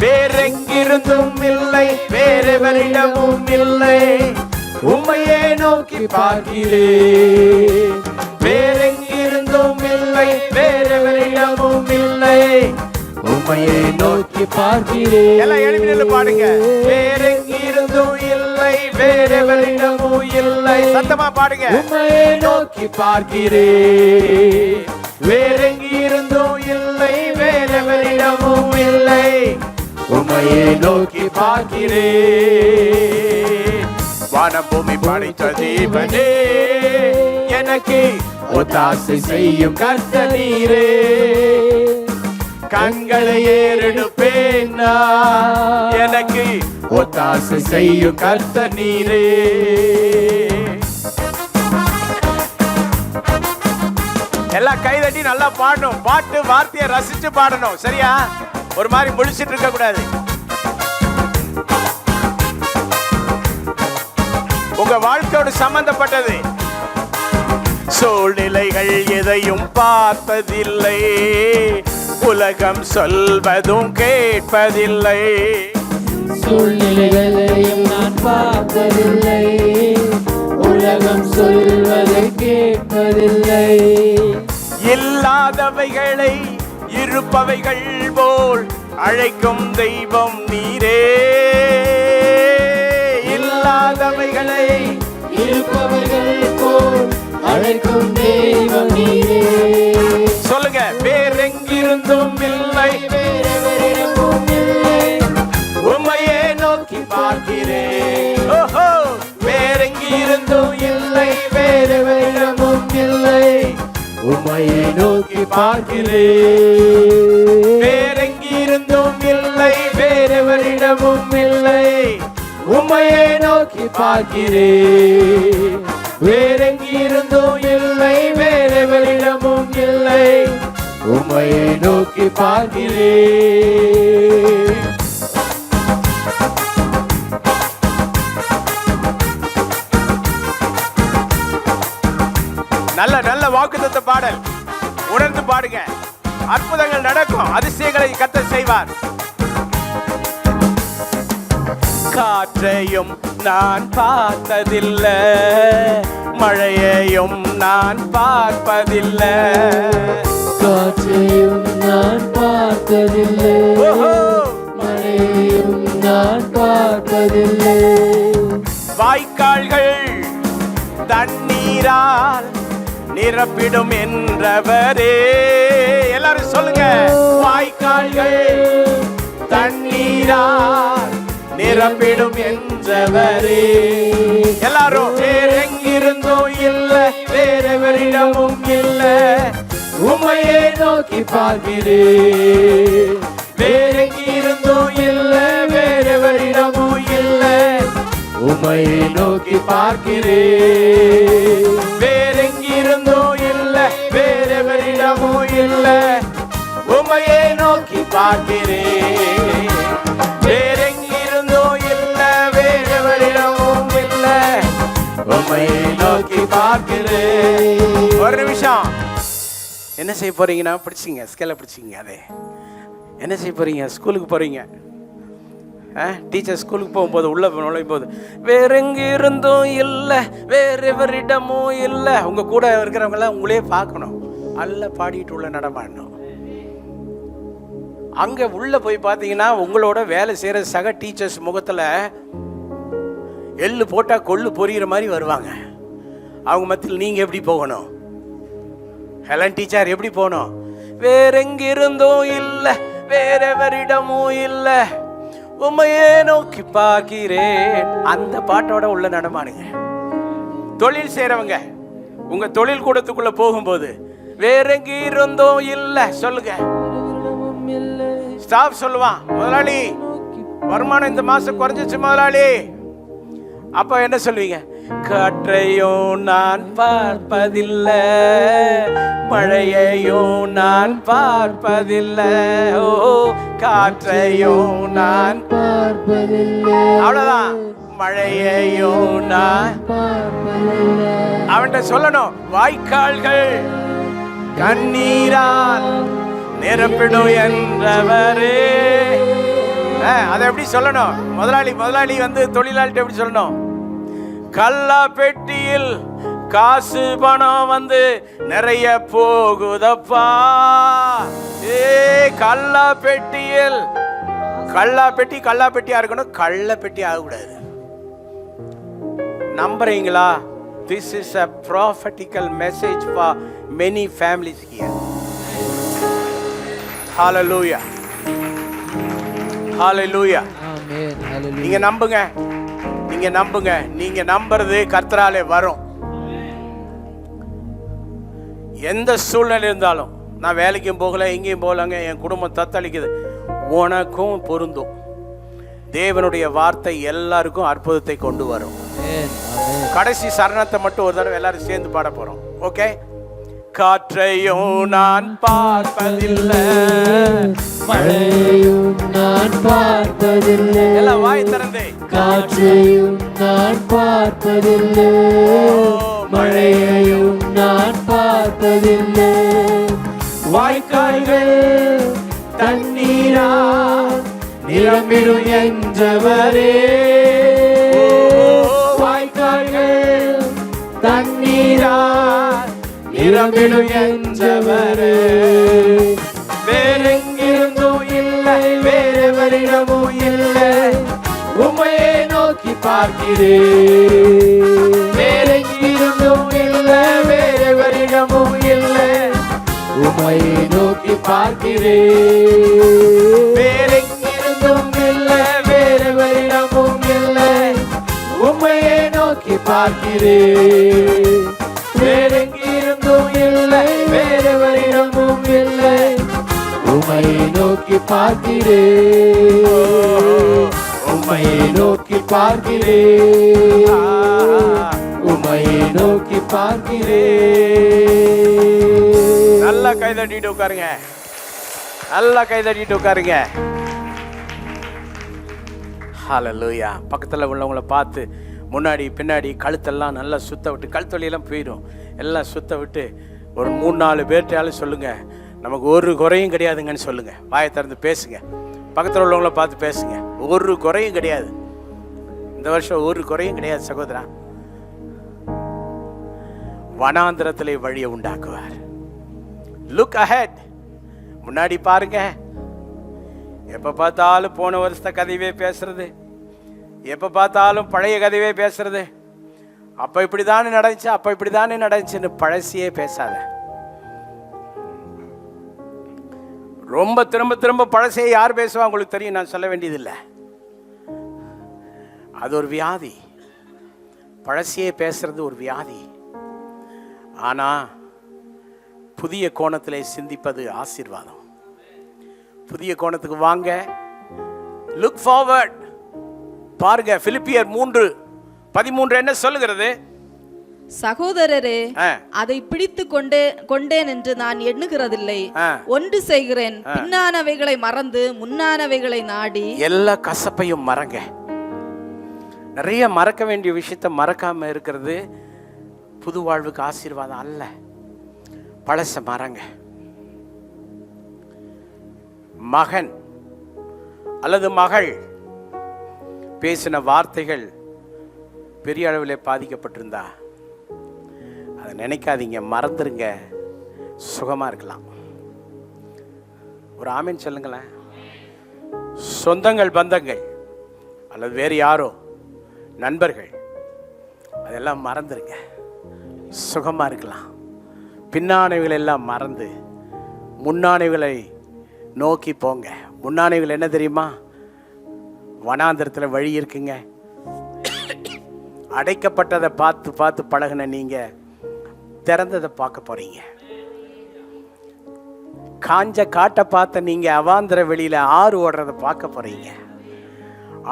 வேறெங்கிருந்தும் இல்லை, வேறெவரிடமும் இல்லை, உம்மையே நோக்கி பார்க்கிறேன். வேறெங்கிருந்தும் இல்லை, வேறெவரிடமும் இல்லை, உம்மையே நோக்கி பார்க்கிறேன். எல்லாம் எழுப்பி நின்று பாடுங்க. வேறெங்கிருந்தும் இல்லை, வேறெவரிடமும் இல்லை, சத்தமா பாடுங்க. உம்மையே நோக்கி பார்க்கிறேன். வேறெங்கிருந்தும் இல்லை, வேறெவரிடமும் இல்லை, உம்மையே நோக்கி பார்க்கிறேன். வானம் பூமி படைத்த தேவனே, எனக்கு ஒத்தாசை செய்யும் கர்த்தர் நீரே. கண்களை ஏறெடுப்பேன் நான், எனக்கு ஒத்தாசை செய்யும் கர்த்தர் நீரே. எல்லாம் கைதட்டி நல்லா பாடணும். பாட்டு வார்த்தையை ரசிச்சு பாடணும், சரியா? ஒரு மாதிரி முழிச்சிட்டு இருக்க கூடாது. உங்க வாழ்க்கையோடு சம்பந்தப்பட்டது. சூழ்நிலைகள் எதையும் பார்த்ததில்லை, உலகம் சொல்வதும் கேட்பதில்லை. சூழ்நிலைகளையும் நான் பார்த்ததில்லை, உலகம் சொல்வதை கேட்பதில்லை. இல்லாதவைகளை இருப்பவைகள் போல் அழைக்கும் தெய்வம் நீரே. இல்லாதவைகளை இருப்பவைகள் போல் அழைக்கும் தெய்வம் நீரே. சொல்லுங்க. வேறெங்கிருந்தும் இல்லை, வேறெவரிடமும் இல்லை, உம்மையே நோக்கி பார்க்கிறேன். ஓஹோ. வேறெங்கிருந்தும் இல்லை, வேறெவரிடமும் இல்லை, உம்மையே நோக்கி பார்க்கிறேன். வேறெங்கிருந்தும் இல்லை, வேறெவரிடமும் இல்லை, உம்மையே நோக்கி பார்க்கிறேன். வேறெங்கிருந்தும் இல்லை, வேறெவரிடமும் இல்லை, உம்மையே நோக்கி பார்க்கிறேன். நல்ல நல்ல வாக்குத்தத்த பாடல் உணர்ந்து பாடுங்க. அற்புதங்கள் நடக்கும், அதிசயங்களை கர்த்தர் செய்வார். காற்றையும் நான் பார்த்ததில்லை, மழையையும் நான் பார்ப்பதில்லை. காற்றையும் நான் பார்த்ததில்லை, மழையையும் நான் பார்ப்பதில்லை. வாய்க்கால்கள் தண்ணீரால் நிரப்பிடும் என்றவரே. எல்லாரும் சொல்லுங்க. வாய்க்கால்கள் தண்ணீரால் நிரப்பிடும் என்றவரே. எல்லாரும். வேறெங்கிருந்தும் இல்லை, வேறெவரிடமும் இல்லை, உம்மையே நோக்கி பார்க்கிறேன். வேறெங்கிருந்தும் இல்லை, வேறெவரிடமும் இல்லை, உம்மையே நோக்கி பார்க்கிறேன். வேறெங்கிருந்தும் இல்லை, வேறெவரிடமும் இல்லை, உம்மையே நோக்கி பார்க்கிறேன். வேறெங்கிருந்தும் இல்லை, வேறெவரிடமும் இல்லை, உம்மையே நோக்கி பார்க்கிறேன். ஒரு நிமிஷம். என்ன செய்ய போறீங்கன்னா, பிடிச்சிங்க ஸ்கேலை பிடிச்சிங்க. அதே என்ன செய்ய போறீங்க? ஸ்கூலுக்கு போறீங்க. டீச்சர் ஸ்கூலுக்கு போகும்போது உள்ள நுழையும் போது வேற எங்க இருந்தும் இல்லை, வேற எவரிடமும் இல்லை. உங்க கூட இருக்கிறவங்களாம் உங்களே பார்க்கணும், அல்ல பாடிட்டு உள்ள நடமாடணும். அங்க உள்ள போய் பார்த்தீங்கன்னா உங்களோட வேலை செய்யற சக டீச்சர்ஸ் முகத்துல எள்ளு போட்டா கொள்ளு பொரியிற மாதிரி வருவாங்க. அவங்க மத்தியில் நீங்க எப்படி போகணும்? ஹெலன் டீச்சர் எப்படி போகணும்? வேற எங்கிருந்தும் இல்லை, வேற எவரிடமும் இல்லை, உம்மையே நோக்கி பார்க்கிறேன். அந்த பாட்டோட உள்ள நடமாடுங்க. தொழில் செய்யறவங்க உங்க தொழில் கூடத்துக்குள்ள போகும்போது வேற எங்கிருந்தும் இல்லை சொல்லுங்க. ஸ்டாஃப் சொல்லுவான், முதலாளி வருமானம் இந்த மாசம் குறைஞ்சிச்சு முதலாளி. அப்ப என்ன சொல்லுவீங்க? காற்றையும் நான் பார்ப்பதில்லை, மழையையும் நான் பார்ப்பதில்லை, ஓ காற்றையும் நான் பார்ப்பதில்லை. அவ்வளவுதான், மழையையும் நான் பார்ப்பதில்லை. அவன்கிட்ட சொல்லணும், வாய்க்கால்கள் கண்ணீரால் நிரப்பிடும் என்றவரே. அதை எப்படி சொல்லணும்? முதலாளி வந்து தொழிலாளிட்ட எப்படி சொல்லணும்? கல்லா பெட்டியில் காசு பணம் வந்து நிறைய போகுதப்பா. கல்லா பெட்டியில், கல்லா பெட்டியா இருக்கணும், கள்ள பெட்டி ஆகக்கூடாது. நம்புறீங்களா? This is a prophetical message for many families here. Hallelujah. Hallelujah. ஆமென். ஹalleluya. நீங்க நம்புங்க, நீங்க நம்புங்க. நீங்க நம்புறது கர்த்தராலே வரும். எந்த சூழ்நிலை இருந்தாலும், நான் வேலைக்கும் போகல, எங்கேயும் போகலங்க, என் குடும்பம் தத்தளிக்குது, உனக்கும் பொருந்தும். தேவனுடைய வார்த்தை எல்லாருக்கும் அற்புதத்தை கொண்டு வரும். கடைசி சரணத்தை மட்டும் ஒரு தடவை எல்லாரும் சேர்ந்து பாட போறோம். ஓகே? காற்றையும் நான் பார்ப்பதில்லை, மழையையும் நான் பார்ப்பதில்லை, எல்லாம் வாய் திறந்தே. காற்றையும் நான் பார்ப்பதில்லை, மழையையும் நான் பார்ப்பதில்லை, வாய்க்கால்கள் தண்ணீரால் நிரம்பிடும் என்றவரே, வாய்க்கால்கள் தண்ணீரால் நிரம்பிடும் என்றவரே, வேறெங்கிருந்தும் இல்லை, வேறெவரிடமும் இல்லை, உம்மையே நோக்கி பார்க்கிறேன். வேறெங்கிருந்தும் இல்லை, வேறெவரிடமும் இல்லை, உம்மையே நோக்கி பார்க்கிறேன். வேறெங்கிருந்தும் இல்லை, வேறெவரிடமும் இல்லை, உம்மையே நோக்கி பார்க்கிறேன். வேறெங்கிருந்தும் இல்லை, வேறெவரிடமும் இல்லை, உம்மையை நோக்கி பார்க்கிறேன். உம்மையை நோக்கி பார்க்கிறேன், உம்மையை நோக்கி பார்க்கிறேன். நல்லா கைதட்டிட்டு உட்காருங்க, நல்லா கைதட்டிட்டு உட்காருங்க. ஹல்லேலூயா. பக்கத்தில் உள்ளவங்கள பார்த்து முன்னாடி பின்னாடி கழுத்தெல்லாம் நல்லா சுத்த விட்டு, கழுத்தொலியெல்லாம் போயிடும், எல்லாம் சுத்த விட்டு ஒரு 3-4 பேர்ட்டாலும் சொல்லுங்க, நமக்கு ஒரு குறையும் கிடையாதுங்கன்னு சொல்லுங்க. வாயை திறந்து பேசுங்க. பக்கத்தில் உள்ளவங்கள பார்த்து பேசுங்க. ஒரு குறையும் கிடையாது, இந்த வருஷம் ஒரு குறையும் கிடையாது சகோதரா. வனாந்திரத்திலே வழியை உண்டாக்குவார். லுக் அஹெட், முன்னாடி பாருங்க. எப்ப பார்த்தாலும் போன வருஷத்த கதையவே பேசுறது, எப்ப பார்த்தாலும் பழைய கதையவே பேசுறது, அப்ப இப்படிதானே நடந்துச்சு, அப்ப இப்படிதானே நடந்துச்சுன்னு பழசியே பேசாத. ரொம்ப திரும்ப திரும்ப பழசையே யார் பேசுவா உங்களுக்கு தெரியும், நான் சொல்ல வேண்டியதில்லை. அது ஒரு வியாதி. பழசையே பேசுறது ஒரு வியாதி. ஆனா புதிய கோணத்திலே சிந்திப்பது ஆசீர்வாதம். புதிய கோணத்துக்கு வாங்க, லுக் ஃபார்வர்ட். பாருங்க, பிலிப்பியர் 3:13 என்ன சொல்லுகிறது? சகோதரரே, அதை பிடித்து கொண்டேன் என்று நான் எண்ணுகிறதில்லை, ஒன்று செய்கிறேன், பின்னானவைகளை மறந்து முன்னானவைகளை நாடி. எல்லா கசப்பையும் மறங்க. நிறைய மறக்க வேண்டிய விஷயத்தை மறக்காம இருக்கிறது புது வாழ்வுக்கு ஆசீர்வாதம் அல்ல. பழச மறங்க. மகன் அல்லது மகள் பேசின வார்த்தைகள் பெரிய அளவில் பாதிக்கப்பட்டிருந்தா அதை நினைக்காதீங்க, மறந்துருங்க, சுகமாக இருக்கலாம். ஒரு ஆமீன் சொல்லுங்களேன். சொந்தங்கள், பந்தங்கள் அல்லது வேறு யாரோ, நண்பர்கள், அதெல்லாம் மறந்துருங்க, சுகமாக இருக்கலாம். பின்னானவைகள் எல்லாம் மறந்து முன்னானவைகளை நோக்கி போங்க. முன்னானவைகள் என்ன தெரியுமா? வனாந்திரத்தில் வழி இருக்குங்க. அடைக்கப்பட்டதை பார்த்து பார்த்து பழகின நீங்கள் திறந்ததை பார்க்க போறீங்க. காஞ்ச காட்டை பார்த்த நீங்கள் அவாந்திர வெளியில் ஆறு ஓடுறதை பார்க்க போறீங்க.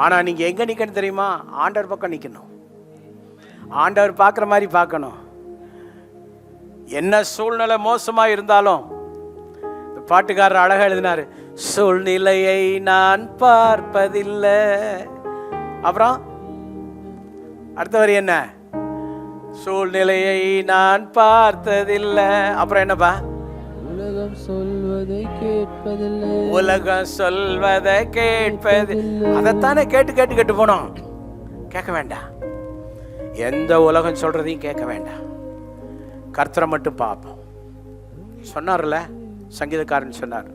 ஆனால் நீங்கள் எங்கே நிற்கணும் தெரியுமா? ஆண்டவர் பக்கம் நிற்கணும். ஆண்டவர் பார்க்குற மாதிரி பார்க்கணும். என்ன சூழ்நிலை மோசமாக இருந்தாலும், இந்த பாட்டுக்காரர் அழகாக எழுதினார், சூழ்நிலையை நான் பார்ப்பதில்லை. அப்புறம் அடுத்த வரி என்ன? சூழ்நிலையை நான் பார்த்ததில்லை. அப்புறம் என்னப்பா? உலகம் சொல்வதை கேட்பதில்லை. உலகம் சொல்வதை கேட்பது. அதைத்தானே கேட்டு கேட்டு கேட்டு போனோம். கேட்க வேண்டாம், எந்த உலகம் சொல்றதையும் கேட்க வேண்டாம். கர்த்தரை மட்டும் பார்ப்போம். சொன்னார்ல சங்கீதக்காரன், சொன்னார்,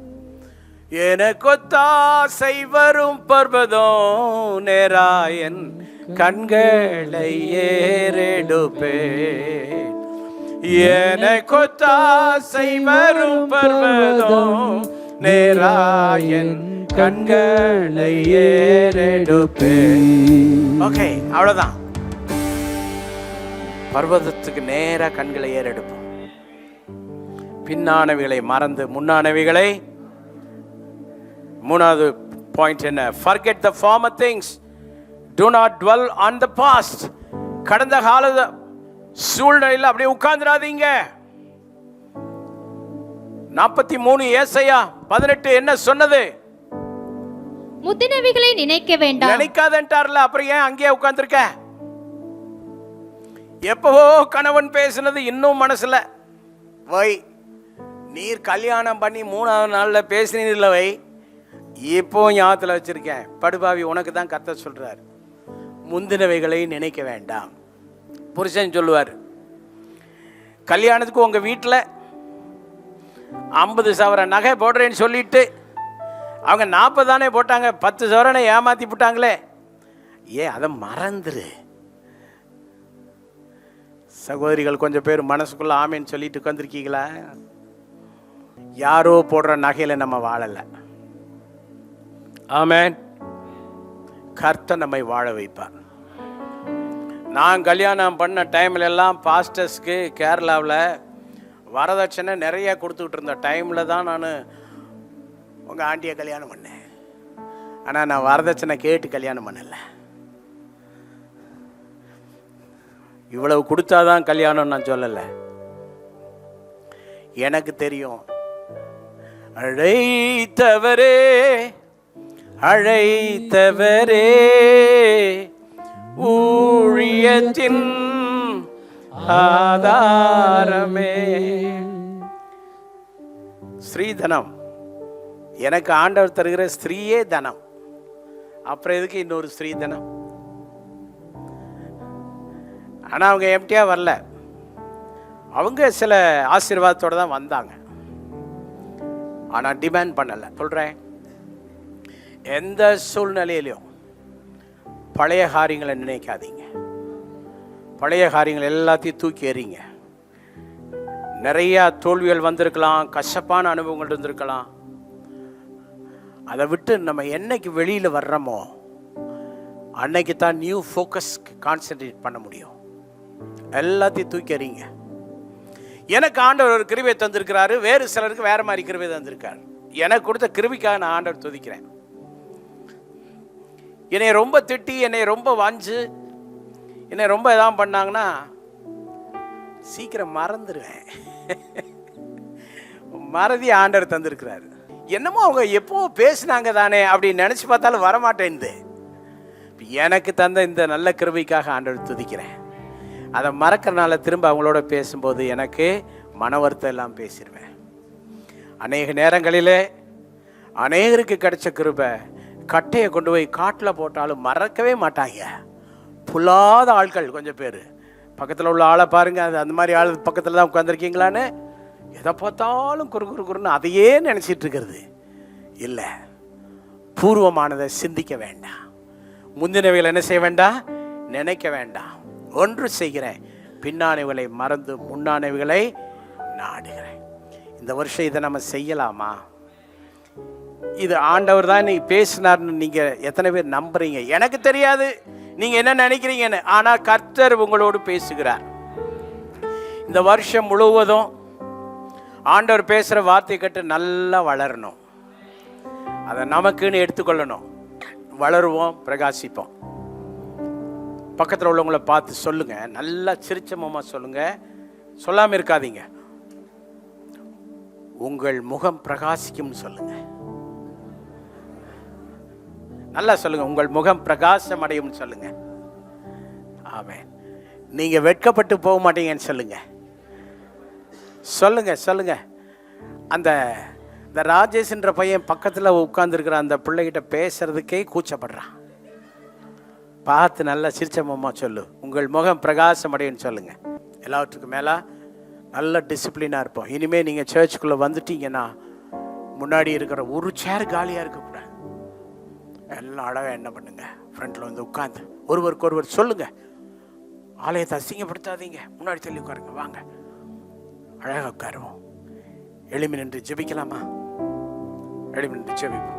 எனக்கொத்தாசை வரும் பர்வதம் நேராயன் கண்களை ஏறெடுப்பேன். எனக்கொத்தாசை வரும் பர்வதம் நேராயன் கண்களை ஏறெடுப்பேன். ஓகே, அவ்வளவுதான். பர்வதத்துக்கு நேரா கண்களை ஏறெடுப்போம். பின்னானவைகளை மறந்து முன்னானவைகளை. மூணாவது பாயிண்ட் என்ன? forget the former things, do not dwell on the past. கடந்த கால சூழ்நிலையில் அப்படியே உட்கார்ந்துடாதீங்க. 43 ஏசாயா 18 என்ன சொன்னது? முந்தினவைகளை நினைக்க வேண்டாம். நினைக்காதேன்ட்டார்ல, அப்புறம் ஏன் அங்கேயே உட்கார்ந்துருக்க? எப்பவோ கணவன் பேசுனது இன்னும் மனசுல வை. நீர் கல்யாணம் பண்ணி 3ஆவது நாள்ல பேசினீர்ல வை. இப்போ ஞாபகத்தில் வச்சிருக்கேன். படுபாவி, உனக்கு தான் கர்த்தர் சொல்றார், முந்தினவைகளை நினைக்க வேண்டாம். புருஷன் சொல்லுவார், கல்யாணத்துக்கு உங்க வீட்டில் 50 சவரன் நகை போடுறேன்னு சொல்லிட்டு அவங்க 40 தானே போட்டாங்க, 10 சவரனை ஏமாத்தி போட்டாங்களே, ஏன் அதை மறந்துரு. சகோதரிகள் கொஞ்சம் பேர் மனசுக்குள்ள ஆமேன்னு சொல்லிட்டு உட்காந்துருக்கீங்களா? யாரோ போடுற நகையில நம்ம வாழலை. ஆமென். கர்த்தர் நம்மை வாழ வைப்பார். நான் கல்யாணம் பண்ண டைம்ல எல்லாம் பாஸ்டர்ஸ்க்கு கேரளாவில் வரதட்சணை நிறைய கொடுத்துக்கிட்டு இருந்த டைமில் தான் நான் உங்கள் ஆண்டியை கல்யாணம் பண்ணேன். ஆனால் நான் வரதட்சணை கேட்டு கல்யாணம் பண்ணலை. இவ்வளவு கொடுத்தாதான் கல்யாணம் நான் சொல்லலை. எனக்கு தெரியும். அழைத்தவரே அழைத்தவரே ஊழியத்தின் ஆதாரமே. ஸ்ரீதனம் எனக்கு ஆண்டவர் தருகிற ஸ்திரீயே தனம். அப்புறம் எதுக்கு இன்னொரு ஸ்ரீதனம்? ஆனால் அவங்க எம்டியாக வரல. அவங்க சில ஆசீர்வாதத்தோடு தான் வந்தாங்க. ஆனால் டிமாண்ட் பண்ணலை. சொல்கிறேன், எந்த சூழ்நிலையிலையும் பழைய காரியங்களை நினைக்காதீங்க. பழைய காரியங்கள் எல்லாத்தையும் தூக்கி எறிங்க. நிறையா தோல்விகள் வந்திருக்கலாம், கசப்பான அனுபவங்கள் இருந்திருக்கலாம். அதை விட்டு நம்ம என்னைக்கு வெளியில் வர்றோமோ அன்னைக்கு தான் நியூ ஃபோக்கஸ் கான்சென்ட்ரேட் பண்ண முடியும். எல்லாத்தையும் தூக்கி எறிங்க. எனக்கு ஆண்டவர் ஒரு கிருபை தந்திருக்கிறாரு, வேறு சிலருக்கு வேற மாதிரி கிருபை தந்திருக்காரு. எனக்கு கொடுத்த கிருபைக்காக நான் ஆண்டவர் துதிக்கிறேன். என்னை ரொம்ப திட்டி, என்னை ரொம்ப வாஞ்சு, என்னை ரொம்ப எதாவது பண்ணாங்கன்னா சீக்கிரம் மறந்துடுவேன். மறதி ஆண்டவர் தந்திருக்கிறாரு. என்னமோ அவங்க எப்போ பேசினாங்க தானே அப்படின்னு நினச்சி பார்த்தாலும் வரமாட்டேன்து. எனக்கு தந்த இந்த நல்ல கிருபைக்காக ஆண்டவர் துதிக்கிறேன். அதை மறக்கிறனால திரும்ப அவங்களோட பேசும்போது எனக்கு மன வருத்தம் எல்லாம் பேசிடுவேன். அநேக நேரங்களிலே அநேகருக்கு கிடைச்ச கிருபை கட்டையை கொண்டு போய் காட்டில் போட்டாலும் மறக்கவே மாட்டாங்க. புல்லாத ஆட்கள் கொஞ்சம் பேர். பக்கத்தில் உள்ள ஆளை பாருங்கள், அது அந்த மாதிரி ஆள் பக்கத்தில் தான் உட்காந்துருக்கீங்களான்னு எதை பார்த்தாலும் குறுன்னு அதையே நினச்சிட்டு இருக்கிறது இல்லை. பூர்வமானதை சிந்திக்க வேண்டாம், முந்தினவைகளை என்ன செய்ய வேண்டாம், நினைக்க வேண்டாம். ஒன்று செய்கிறேன், பின்னானவைகளை மறந்து முன்னானவைகளை நாடுகிறேன். இந்த வருஷம் இதை நம்ம செய்யலாமா? இது ஆண்டவர் தான் நீ பேசினார்னு நீங்கள் எத்தனை பேர் நம்புறீங்க? எனக்கு தெரியாது நீங்கள் என்ன நினைக்கிறீங்கன்னு, ஆனால் கர்த்தர் உங்களோடு பேசுகிறார். இந்த வருஷம் முழுவதும் ஆண்டவர் பேசுகிற வார்த்தை கேட்டு நல்லா வளரணும். அதை நமக்குன்னு எடுத்துக்கொள்ளணும். வளருவோம், பிரகாசிப்போம். பக்கத்தில் உள்ளவங்களை பார்த்து சொல்லுங்க, நல்லா சிரிச்சமமா சொல்லுங்க, சொல்லாமல் இருக்காதீங்க. உங்கள் முகம் பிரகாசிக்கும்னு சொல்லுங்க. நல்லா சொல்லுங்க, உங்கள் முகம் பிரகாசம் அடையும் சொல்லுங்க. ஆமென். நீங்க வெட்கப்பட்டு போக மாட்டீங்கன்னு சொல்லுங்க. சொல்லுங்க சொல்லுங்க. அந்த ராஜேஷ்ன்ற பையன் பக்கத்தில் உட்கார்ந்துருக்கிற அந்த பிள்ளைகிட்ட பேசுறதுக்கே கூச்சப்படுறான். பார்த்து நல்லா சிரிச்சமமா சொல்லு, உங்கள் முகம் பிரகாசம் அடையும் சொல்லுங்க. எல்லாத்துக்கும் மேலே நல்ல டிசிப்ளினாக இருப்போம். இனிமேல் நீங்கள் சர்ச்சுக்குள்ளே வந்துட்டீங்கன்னா முன்னாடி இருக்கிற ஒரு சேர் காலியாக இருக்கக்கூடாது. எல்லாம் அழகாக என்ன பண்ணுங்க, ஃப்ரண்ட்டில் வந்து உட்காந்து ஒருவருக்கு ஒருவர் சொல்லுங்க. ஆலயத்தை அசிங்கப்படுத்தாதீங்க, முன்னாடி தள்ளி உட்காருங்க. வாங்க, அழகாக உட்காருவோம். எளிமை நின்று ஜெபிக்கலாமா? எளிமை நின்று ஜெபிப்போம்.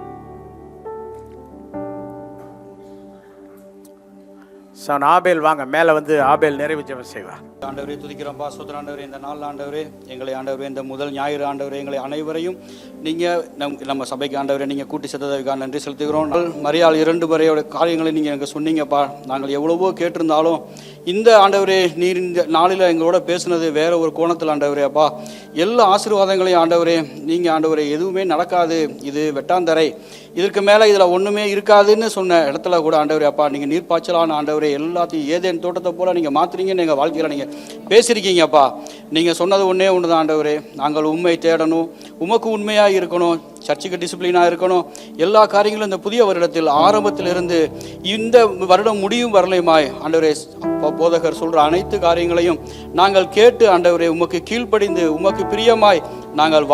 ஆபேல் வாங்க, மேலே வந்து ஆபேல் நிறைவு ஜெபம் செய்வார். ஆண்டவரே துதிக்கிறோம்பா, சோதர ஆண்டவரே, இந்த நாள் ஆண்டவரே எங்களை ஆண்டவரே, இந்த முதல் ஞாயிறு ஆண்டவரே எங்களை அனைவரையும் நீங்கள் நம்ம சபைக்கு ஆண்டவரே நீங்கள் கூட்டி சேர்த்ததற்காக நன்றி செலுத்துகிறோம். மரியாள் 2 வரையோட காரியங்களை நீங்கள் எனக்கு சொன்னீங்கப்பா. நாங்கள் எவ்வளவோ கேட்டிருந்தாலும் இந்த ஆண்டவரே நீர் இந்த நாளில் எங்களோட பேசுனது வேற ஒரு கோணத்தில் ஆண்டவரே. அப்பா, எல்லா ஆசீர்வாதங்களையும் ஆண்டவரே நீங்கள் ஆண்டவரே எதுவுமே நடக்காது, இது வெட்டாந்தரை, இதற்கு மேலே இதில் ஒன்றுமே இருக்காதுன்னு சொன்ன இடத்துல கூட ஆண்டவரே அப்பா நீங்கள் நீர்ப்பாய்ச்சலான ஆண்டவரே எல்லாத்தையும் ஏதேன் தோட்டத்தை போல் நீங்கள் மாற்றுறீங்கன்னு எங்கள் வாழ்க்கையில் நீங்கள் பேசியிருக்கீங்கப்பா. நீங்கள் சொன்னது ஒன்றே ஒன்று தான் ஆண்டவரே, நாங்கள் உண்மை தேடணும், உமக்கு உண்மையாக இருக்கணும், சர்ச்சுக்கு டிசிப்ளினாக இருக்கணும். எல்லா காரியங்களும் இந்த புதிய வருடத்தில் ஆரம்பத்திலிருந்து இந்த வருடம் முடியும் வரலையுமாய் ஆண்டவரே போதகர் சொல்கிற அனைத்து காரியங்களையும் நாங்கள் கேட்டு ஆண்டவரே உமக்கு கீழ்ப்படிந்து உமக்கு பிரியமாய் நாங்கள்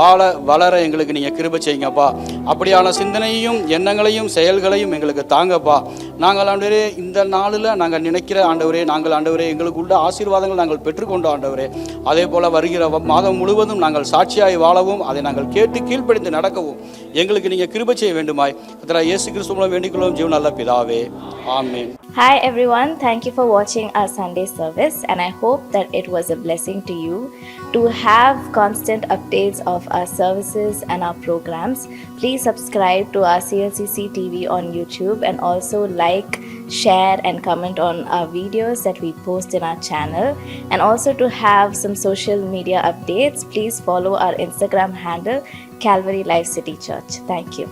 வளர எங்களுக்கு நீங்கள் கிருபை செய்யுங்கப்பா. அப்படியான சிந்தனையும் எண்ணங்களையும் செயல்களையும் எங்களுக்கு தாங்கப்பா. நாங்கள் ஆண்டவரே இந்த நாளில் நாங்கள் நினைக்கிற ஆண்டவரே, நாங்கள் ஆண்டவரே எங்களுக்கு உள்ள ஆசீர்வாதங்கள் நாங்கள் பெற்றுக்கொண்டோம் ஆண்டவரே. அதே போல் வருகிற மாதம் முழுவதும் நாங்கள் சாட்சியாய் வாழவும் அதை நாங்கள் கேட்டு கீழ்ப்படிந்து நடக்கவும் எங்களுக்கு நீங்கள் கிருபை செய்ய வேண்டுமாய் கர்த்தராகிய இயேசு கிறிஸ்து மூலம் வேண்டிக்கொள்ளும் ஜீவன் நல்ல பிதாவே, ஆமென். Hi everyone, thank you for watching our Sunday service and I hope that it was a blessing to you. To have constant updates of our services and our programs, please subscribe to our CLCC TV on YouTube and also like, share and comment on our videos that we post in our channel. And also to have some social media updates, please follow our Instagram handle Calvary Life City Church. Thank you.